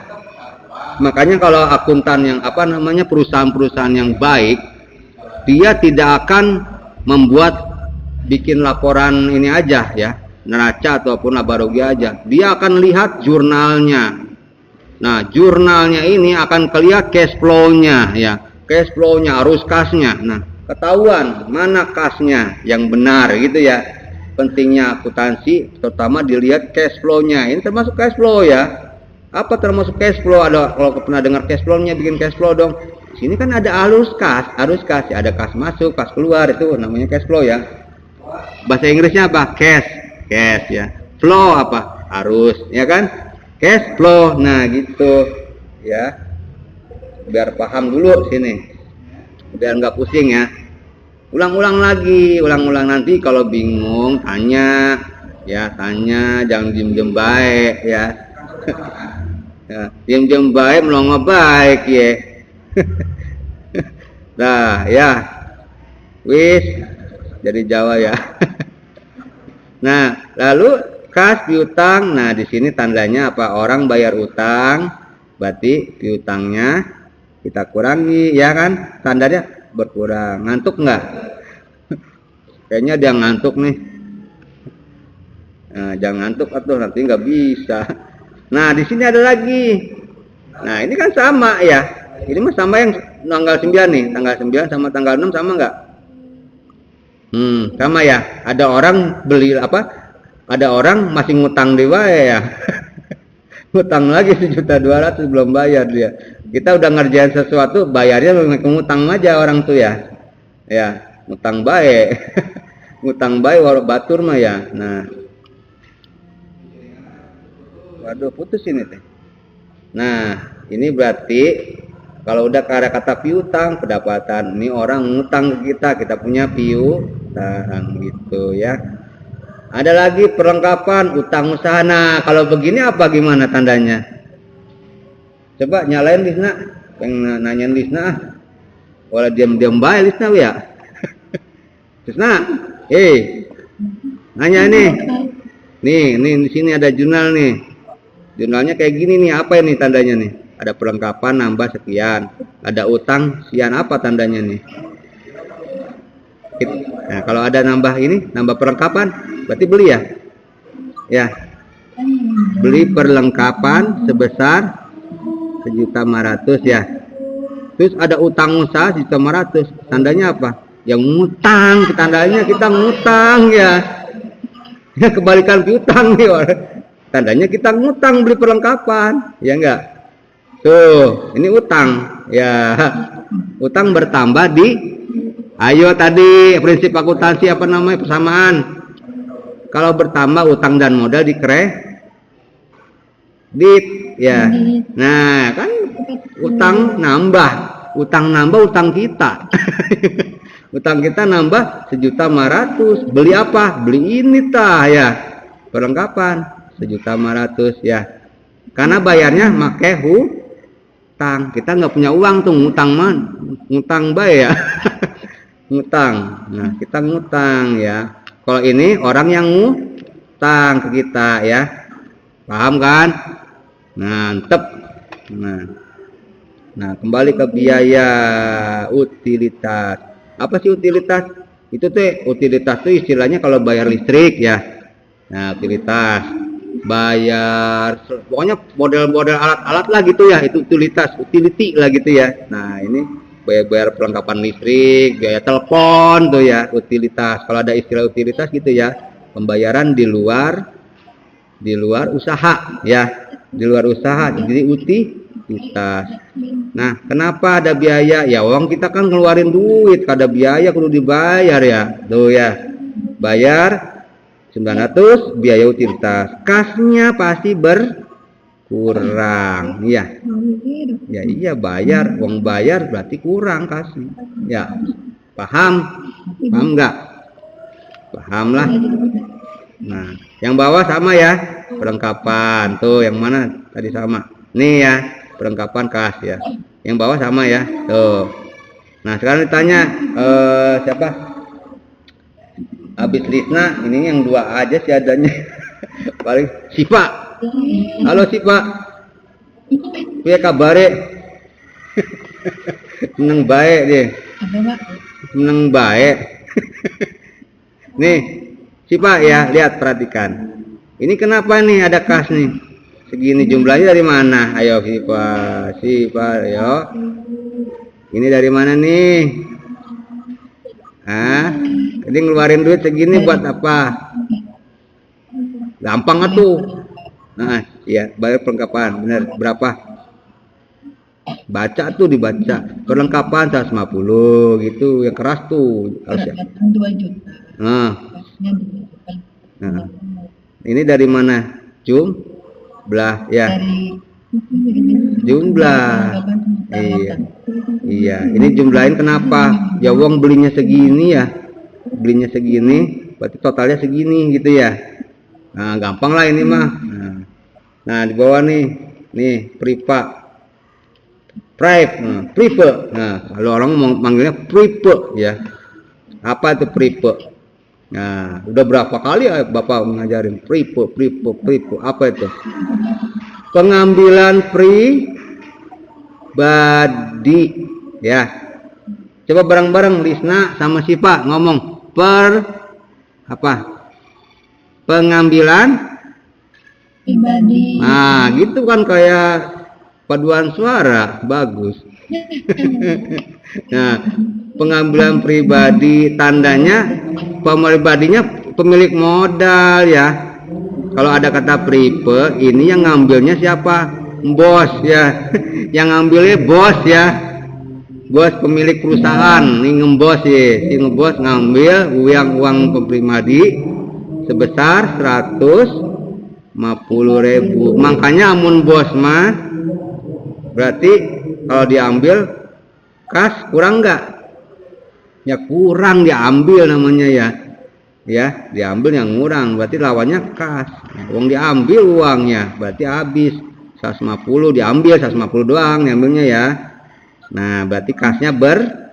makanya kalau akuntan yang perusahaan-perusahaan yang baik, dia tidak akan bikin laporan ini aja ya, neraca ataupun laba rugi aja. Dia akan lihat jurnalnya. Nah, jurnalnya ini akan kelihatan cash flow-nya ya. Cash flow-nya, arus kasnya. Nah, ketahuan mana kasnya yang benar gitu ya. Pentingnya akuntansi terutama dilihat cash flow-nya. Ini termasuk cash flow ya. Apa termasuk cash flow? Ada kalau pernah dengar cash flow-nya, bikin cash flow dong. Di sini kan ada arus kas ya. Ada kas masuk, kas keluar, itu namanya cash flow ya. Bahasa Inggrisnya apa? Cash ya. Flow apa? Arus, ya kan? Cash flow. Nah, gitu ya. Biar paham dulu sini. Biar nggak pusing ya. Ulang-ulang nanti kalau bingung tanya, jangan diem-diem baik ya. Ya, diem-diem baik melongo baik ya. Nah, ya. Wis dari Jawa ya. Nah, lalu kas piutang. Nah, di sini tandanya apa? Orang bayar utang, berarti piutangnya kita kurangi, ya kan? Tandanya berkurang. Ngantuk nggak? Kayaknya dia ngantuk nih. Nah, jangan ngantuk atau nanti nggak bisa. Nah, di sini ada lagi. Nah, ini kan sama ya. Ini mah sama yang tanggal 9 nih. Tanggal 9 sama tanggal 6 sama nggak? Sama ya. Ada orang beli ada orang masih ngutang di wae ya. Ngutang lagi 1.200.000 belum bayar dia. Kita udah ngerjain sesuatu, bayarnya ngutang aja orang tuh ya. Ya, ngutang bae. Ngutang bae walau batur mah ya. Nah. Waduh, putus ini teh. Nah, ini berarti kalau udah ada kata piutang, pendapatan. Ini orang ngutang ke kita punya piutang gitu ya. Ada lagi perlengkapan utang usaha. Nah, kalau begini apa gimana tandanya? Coba nyalain Lisna. Pengen nanyain Lisna. Walau diam-diam baik Lisna ya. Lisna, nanya nih. Nih di sini ada jurnal nih. Jurnalnya kayak gini nih. Apa ini tandanya nih? Ada perlengkapan nambah sekian. Ada utang sekian, apa tandanya nih? Nah, kalau ada nambah perlengkapan, berarti beli ya? Ya. Beli perlengkapan sebesar 1.500.000 ya. Terus ada utang usaha 1.500.000. Tandanya apa? Yang ngutang, tandanya kita ngutang ya. Ya kebalikan piutang nih. Tandanya kita ngutang beli perlengkapan, ya enggak? Tuh, ini utang. Ya. Utang bertambah ayo tadi prinsip akuntansi apa namanya, persamaan. Kalau bertambah utang dan modal dikredit ya. Nah, kan utang nambah utang kita. Utang kita nambah 1.500.000. Beli apa? Beli ini ya. Perlengkapan 1.500.000 ya. Karena bayarnya make hutang. Kita nggak punya uang tuh ngutang bae ya. Ngutang. Nah, kita ngutang ya. Kalau ini orang yang ngutang ke kita ya. Paham kan? Mantep. Nah, kembali ke biaya utilitas. Apa sih utilitas? Utilitas tuh istilahnya kalau bayar listrik ya. Nah, utilitas. Bayar pokoknya model-model alat-alat lah gitu ya. Itu utilitas, utility lah gitu ya. Nah, ini bayar perlengkapan listrik, biaya telepon tuh ya, utilitas. Kalau ada istilah utilitas gitu ya, pembayaran di luar usaha ya, di luar usaha, jadi utilitas. Nah, kenapa ada biaya? Ya uang kita kan ngeluarin duit, ada biaya kudu dibayar ya, tuh ya, bayar 900 biaya utilitas, kasnya pasti kurang ya. Ya iya, bayar, uang bayar berarti kurang kasih ya. Paham nggak? Paham lah. Nah, yang bawah sama ya, perlengkapan tuh. Yang mana tadi sama nih ya, perlengkapan kas ya. Yang bawah sama ya. Tuh. Nah, sekarang ditanya siapa? Habis Lisna, ini yang 2 aja sih adanya. Paling Sipa. Halo Sipa. Piye kabare? Seneng baik deh. Apa, Pak? Seneng baik. Nih, Sipa ya, lihat perhatikan. Ini kenapa nih ada kas nih? Segini jumlahnya dari mana? Ayo Sipa, ayo. Ini dari mana nih? Jadi ngeluarin duit segini buat apa? Gampang atuh. Nah, iya, bayar perlengkapan. Bener, berapa? Baca tuh, dibaca. Perlengkapan 150 gitu, yang keras tuh harusnya. 2 juta. Nah, Kasnya 2 juta. nah. Ini dari mana? Jumlah ya. Dari Jumlah. Iya. Iya, ini jumlahin kenapa? Ya uang belinya segini ya. Belinya segini, berarti totalnya segini gitu ya. Nah, gampang lah ini mah. Nah, di bawah nih priva. Prive. Nah, kalau orang manggilnya prive ya. Apa itu prive? Nah, udah berapa kali ya Bapak ngajarin prive. Apa itu? Pengambilan pribadi ya. Coba bareng-bareng Lisna sama Sipa ngomong pengambilan pribadi. Nah, gitu kan kayak paduan suara bagus. Nah, pengambilan pribadi tandanya pribadinya pemilik modal ya. Kalau ada kata prive, ini yang ngambilnya siapa? Bos ya. Yang ngambilnya bos ya. Bos pemilik perusahaan, ini ngebos ya. Si ngebos ngambil uang pribadi sebesar 150.000. Makanya amun bos mah berarti kalau diambil kas kurang enggak? Ya kurang, diambil namanya ya. Ya, diambil yang kurang, berarti lawannya kas. Uang diambil uangnya, berarti habis 150, diambil 150 doang diambilnya ya. Nah, berarti kasnya berkurang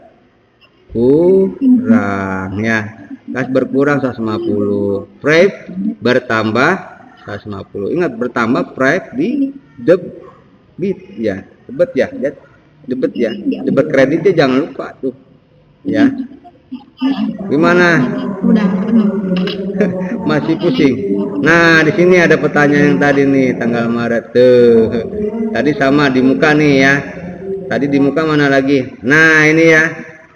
ya. Kas berkurang 150. Prive bertambah 150. Ingat, bertambah prive di debit ya. Debit ya. Debit ya. Debit kreditnya jangan lupa tuh. Ya. Gimana? Udah penuh. Masih pusing. Nah, di sini ada pertanyaan yang tadi nih, tanggal Maret tuh. Tadi sama di muka nih ya. Tadi di muka mana lagi? Nah, ini ya.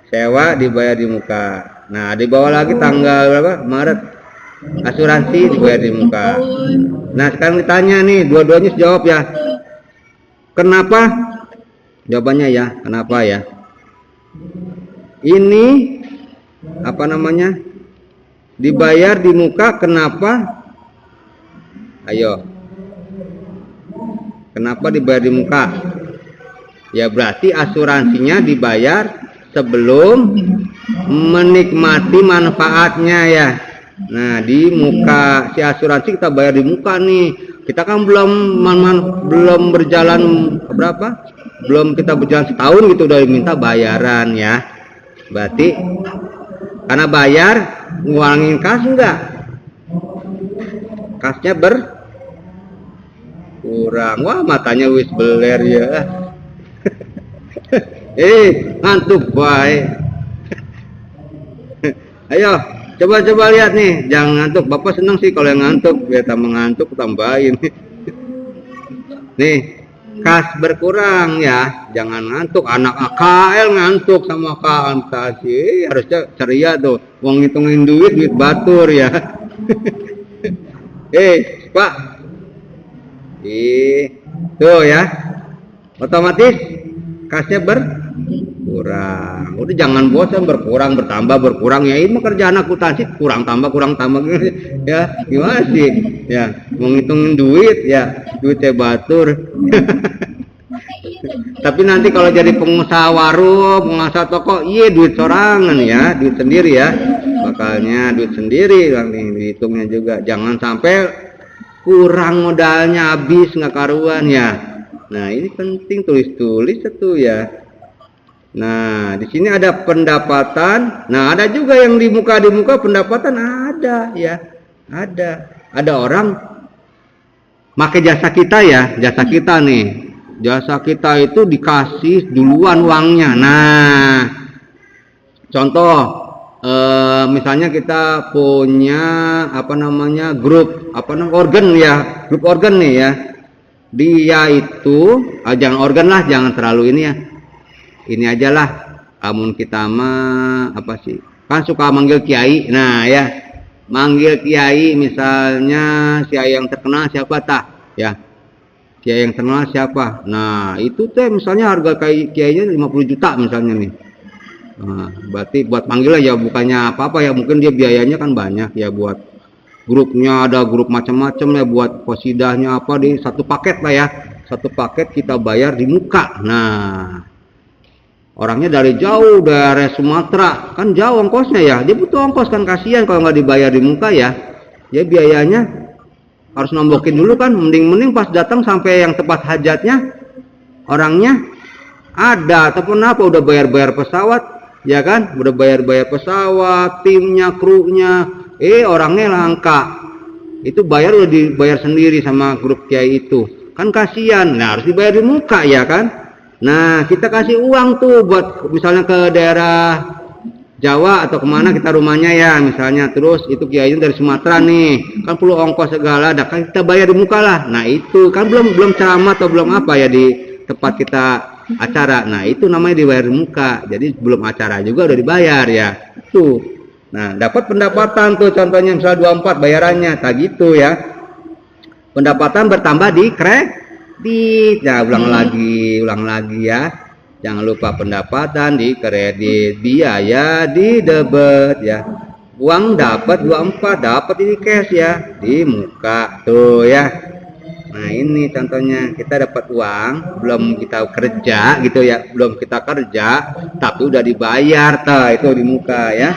Sewa dibayar di muka. Nah, di bawah lagi tanggal berapa? Maret. Asuransi dibayar di muka. Nah, sekarang ditanya nih, dua-duanya jawab ya. Kenapa? Jawabannya ya, kenapa ya? Ini apa namanya? Dibayar di muka kenapa? Ayo. Kenapa dibayar di muka? Ya berarti asuransinya dibayar sebelum menikmati manfaatnya ya. Nah, di muka si asuransi kita bayar di muka nih. Kita kan belum berjalan berapa? Belum kita berjalan setahun gitu udah diminta bayaran ya. Berarti karena bayar ngurangin kas enggak? Kasnya berkurang. Wah, matanya wis beler ya. Ngantuk baik. Ayo, coba lihat nih, jangan ngantuk. Bapak senang sih kalau yang ngantuk, biar tambah ngantuk tambahin. Nih, kas berkurang ya, jangan ngantuk. Anak AKL ngantuk sama akantasi, harusnya ceria tuh. Wong ngitungin duit batur ya. Pak. Tuh ya. Otomatis kasnya berkurang. Udah jangan bosan, berkurang berkurang ya. Ini kerjaan akuntansi kurang tambah ya. Gimana sih? Ya, mau ngitungin duit ya, duitnya batur. Tapi nanti kalau jadi pengusaha warung, pengusaha toko, iya duit sorangan ya, duit sendiri ya. Bakalnya duit sendiri nanti dihitungnya juga. Jangan sampai kurang modalnya habis nggak karuan ya. Nah, ini penting tulis-tulis itu ya. Nah, di sini ada pendapatan. Nah, ada juga yang di muka pendapatan ada ya. Ada orang pakai jasa kita ya, jasa kita nih. Jasa kita itu dikasih duluan uangnya. Nah, contoh misalnya kita punya grup organ ya, grup organ nih ya. Dia itu jangan organ lah, jangan terlalu ini ya. Ini aja lah, amun kita mah kan suka manggil kiai. Nah ya, manggil kiai misalnya kiai yang terkenal siapa ya, kiai yang terkenal siapa. Nah itu teh misalnya harga kiainya 50 juta misalnya nih. Nah, berarti buat manggil ya bukannya apa-apa ya, mungkin dia biayanya kan banyak ya, buat grupnya ada grup macam-macam ya, buat posidahnya di satu paket lah ya, satu paket kita bayar di muka. Nah orangnya dari jauh, dari Sumatera, kan jauh ongkosnya ya, dia butuh ongkos kan, kasihan kalau nggak dibayar di muka ya, ya biayanya harus nombokin dulu kan, mending pas datang sampai yang tempat hajatnya orangnya ada ataupun udah bayar pesawat ya kan, udah bayar pesawat, timnya, krunya, orangnya langka, itu udah dibayar sendiri sama grup kiai itu, kan kasihan. Nah harus dibayar di muka ya kan. Nah kita kasih uang tuh buat misalnya ke daerah Jawa atau kemana kita rumahnya ya misalnya, terus itu kiainya dari Sumatera nih, kan perlu ongkos segala, kan kita bayar di muka lah. Nah itu kan belum ceramah atau belum apa ya di tempat kita acara. Nah itu namanya dibayar di muka, jadi belum acara juga udah dibayar ya tuh. Nah dapat pendapatan tuh, contohnya misalnya 24 bayarannya tak gitu ya, pendapatan bertambah di kredit. Nah ulang lagi ya, jangan lupa pendapatan di kredit, biaya di debit ya, uang dapat 24, dapat ini cash ya di muka tuh ya. Nah ini contohnya, kita dapat uang belum kita kerja gitu ya, belum kita kerja tapi udah dibayar itu di muka ya,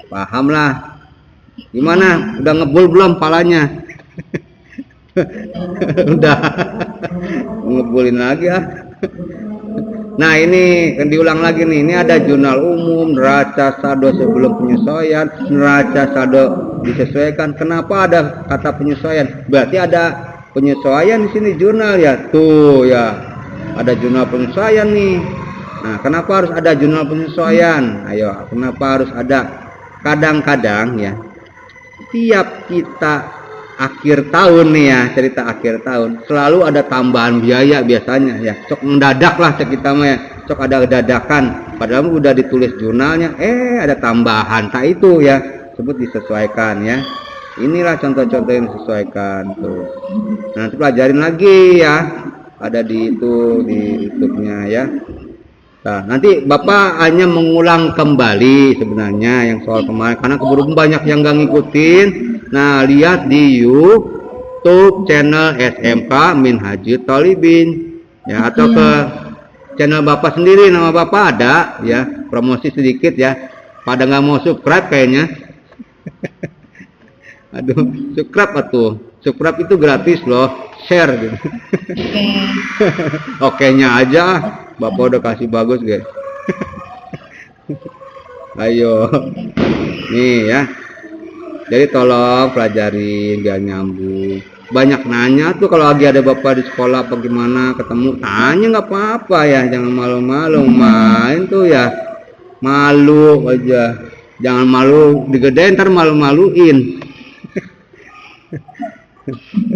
paham lah. Gimana, udah ngebul belum palanya? Udah ngebulin lagi ya. Nah ini kan diulang lagi nih, ini ada jurnal umum, neraca saldo sebelum penyesuaian, neraca saldo disesuaikan. Kenapa ada kata penyesuaian? Berarti ada penyesuaian di sini jurnal ya, tuh ya, ada jurnal penyesuaian nih. Nah kenapa harus ada jurnal penyesuaian? Ayo, kenapa harus ada? Kadang-kadang ya, tiap kita akhir tahun nih ya, cerita akhir tahun selalu ada tambahan biaya biasanya ya, cok mendadak lah cek kita mah ya, cok ada dadakan, padahal udah ditulis jurnalnya ada tambahan itu ya, sebut disesuaikan ya. Inilah contoh-contoh yang disesuaikan tuh. Nanti pelajarin lagi ya, ada di YouTube-nya ya. Nah, nanti Bapak hanya mengulang kembali sebenarnya yang soal kemarin, karena keburu banyak yang nggak ngikutin. Nah, lihat di YouTube channel SMK Minhajul Thalibin ya, atau ke channel Bapak sendiri, nama Bapak ada ya, promosi sedikit ya. Pada nggak mau subscribe kayaknya. Aduh, subscribe itu gratis loh, share gitu. Oke-nya aja, Bapak udah kasih bagus guys. Ayo, nih ya. Jadi tolong pelajarin biar nyambung. Banyak nanya tuh kalau lagi ada Bapak di sekolah apa gimana, ketemu tanya nggak apa-apa ya, jangan malu-malu main tuh ya, malu aja, jangan malu digedein ntar malu-maluin.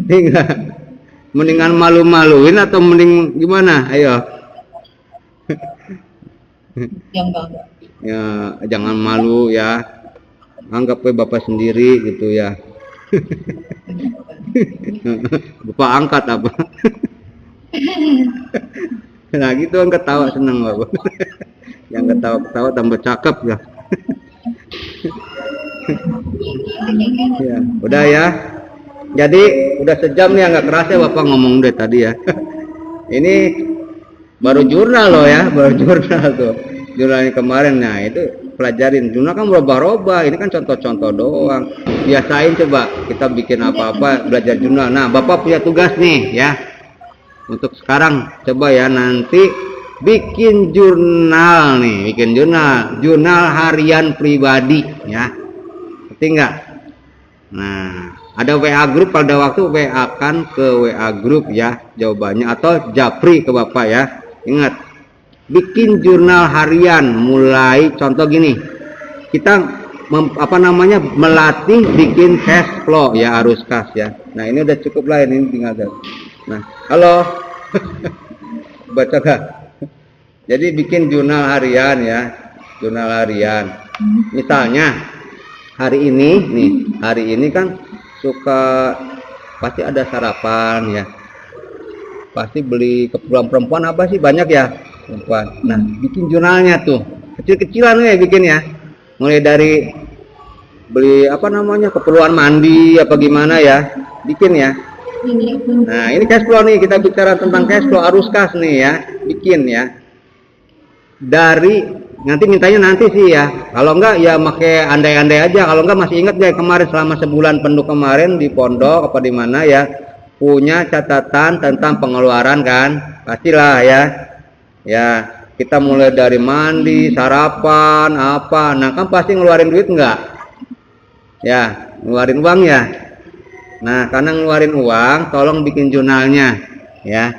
Enggak, mendingan malu-maluin atau mending gimana? Ayo. Ya jangan malu ya, anggap Bapak sendiri gitu ya. Bapak angkat apa? Nah gitu kan ketawa seneng Bapak. Yang ketawa tambah cakep ya. Ya udah ya. Jadi udah sejam nih, nggak kerasa Bapak ngomong deh tadi ya. Ini baru jurnal loh ya, baru jurnal tuh. Jurnalnya kemarin, nah itu pelajarin. Jurnal kan berubah-ubah, ini kan contoh-contoh doang. Biasain coba kita bikin apa-apa belajar jurnal. Nah Bapak punya tugas nih ya. untuk sekarang coba ya, nanti bikin jurnal nih, bikin jurnal harian pribadi ya, ngerti nggak? Nah, ada WA grup, pada waktu WA kan ke WA grup ya jawabannya, atau japri ke Bapak ya. Ingat, bikin jurnal harian, mulai contoh gini, kita melatih bikin cash flow ya, arus kas ya. Nah, ini udah cukup lah, ini tinggal. Nah, halo. Baca gak? Jadi bikin jurnal harian ya, jurnal harian. Misalnya hari ini kan suka pasti ada sarapan ya, pasti beli keperluan perempuan apa sih, banyak ya perempuan. Nah, bikin jurnalnya tuh kecil-kecilan ya, bikin ya, mulai dari beli keperluan mandi apa gimana ya, bikin ya. Nah, ini cash flow nih, kita bicara tentang cash flow, arus kas nih ya, bikin ya. Dari nanti mintanya nanti sih ya, kalau enggak ya pakai andai-andai aja. Kalau enggak masih ingat deh kemarin, selama sebulan penuh kemarin di pondok apa di mana ya, punya catatan tentang pengeluaran kan, pastilah ya. Ya, kita mulai dari mandi, sarapan, apa, nah kan pasti ngeluarin duit enggak? Ya, ngeluarin uang ya. Nah, karena ngeluarin uang, tolong bikin jurnalnya ya,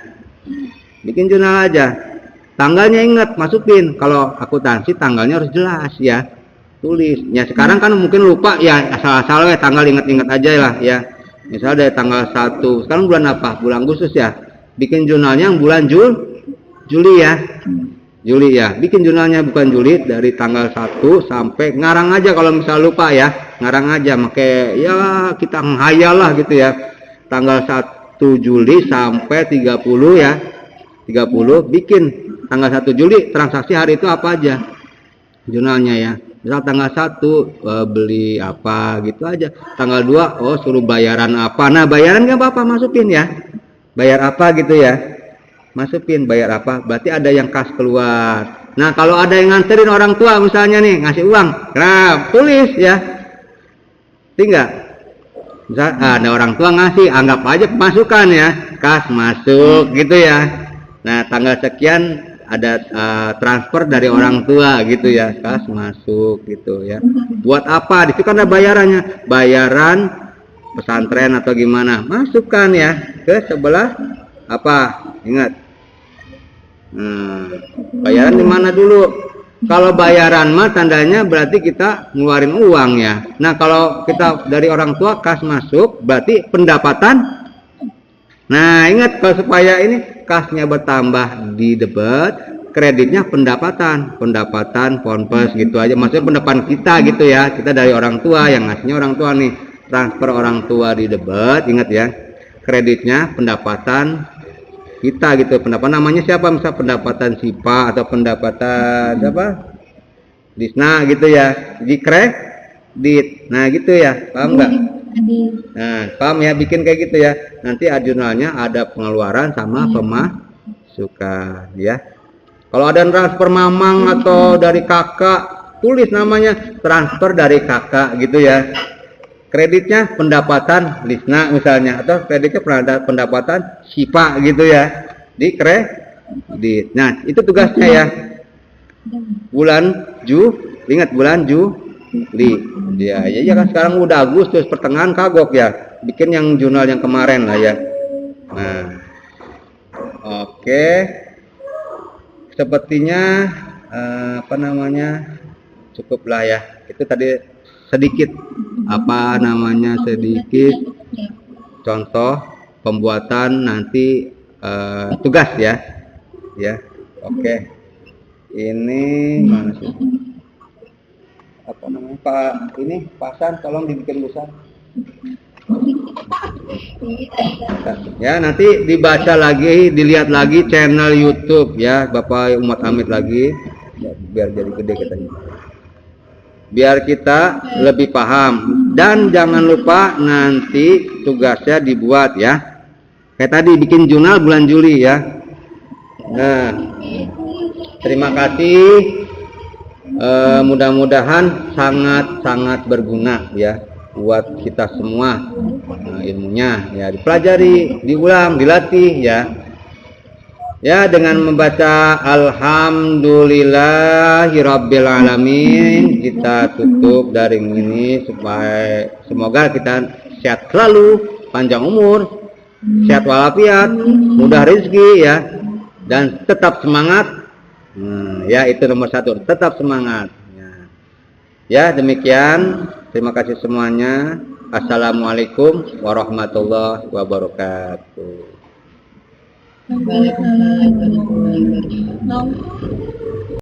bikin jurnal aja. Tanggalnya ingat, masukin. Kalau akuntansi tanggalnya harus jelas ya, tulis. Ya sekarang kan mungkin lupa ya, asal-asal ya tanggal, ingat-ingat aja lah ya. Misal dari tanggal 1, sekarang bulan apa? Bulan Agustus ya. Bikin jurnalnya yang bulan Juli ya. Juli ya. Bikin jurnalnya bukan Juli, dari tanggal 1 sampai ngarang aja kalau misal lupa ya. Ngarang aja, make ya kita menghayal lah gitu ya. Tanggal 1 Juli sampai 30 ya. 30 bikin. Tanggal 1 Juli transaksi hari itu apa aja jurnalnya ya. Misal tanggal 1 beli apa gitu aja. Tanggal 2 suruh bayaran apa. Nah, bayaran gak apa-apa, masukin ya. Bayar apa gitu ya, masukin bayar apa. Berarti ada yang kas keluar. Nah, kalau ada yang nganterin orang tua misalnya nih, ngasih uang, nah tulis ya. Tinggal misal ada orang tua ngasih, anggap aja pemasukan ya, kas masuk gitu ya. Nah, tanggal sekian ada transfer dari orang tua gitu ya, kas masuk gitu ya. Buat apa? Di situ kan ada bayarannya, bayaran pesantren atau gimana, masukkan ya ke sebelah apa, ingat. Bayaran di mana dulu? Kalau bayaran mah tandanya berarti kita ngeluarin uang ya. Nah, kalau kita dari orang tua kas masuk berarti pendapatan. Nah, ingat, kalau supaya ini kasnya bertambah di debit, kreditnya pendapatan ponpes gitu aja. Maksudnya pendapatan kita gitu ya. Kita dari orang tua, yang ngasihnya orang tua nih. Transfer orang tua di debit, ingat ya. Kreditnya pendapatan kita gitu. Pendapatan namanya siapa? Misal pendapatan SIPA atau pendapatan apa? Disna gitu ya. Di kredit. Nah, gitu ya. Paham nggak? Nah, paham ya, bikin kayak gitu ya. Nanti jurnalnya ada pengeluaran sama pemasukan ya. Kalau ada transfer mamang atau dari kakak, tulis namanya transfer dari kakak gitu ya. Kreditnya pendapatan Lisna misalnya, atau kreditnya pendapatan Sipa gitu ya. Di kredit. Nah, itu tugasnya ya. Bulan ingat bulan Juli. Ya kan sekarang udah Agustus, pertengahan kagok ya. Bikin yang jurnal yang kemarin lah ya. Nah, oke. Sepertinya cukup lah ya. Itu tadi sedikit sedikit contoh pembuatan nanti tugas ya. Ya, oke. Ini mana sih? Pak, ini pasan tolong dibikin besar ya, nanti dibaca lagi, dilihat lagi channel YouTube ya Bapak Umat Amit lagi ya, biar jadi gede katanya, biar kita lebih paham. Dan jangan lupa nanti tugasnya dibuat ya, kayak tadi bikin jurnal bulan Juli ya. Nah, terima kasih. Mudah-mudahan sangat berguna ya buat kita semua. Ilmunya ya dipelajari, diulang, dilatih ya. Ya, dengan membaca Alhamdulillahirabbil alamin kita tutup daring ini supaya semoga kita sehat selalu, panjang umur, sehat walafiat, mudah rezeki ya, dan tetap semangat. Ya, itu nomor 1, tetap semangat. Ya, demikian. Terima kasih semuanya. Assalamualaikum warahmatullahi wabarakatuh. Waalaikumsalam warahmatullahi wabarakatuh.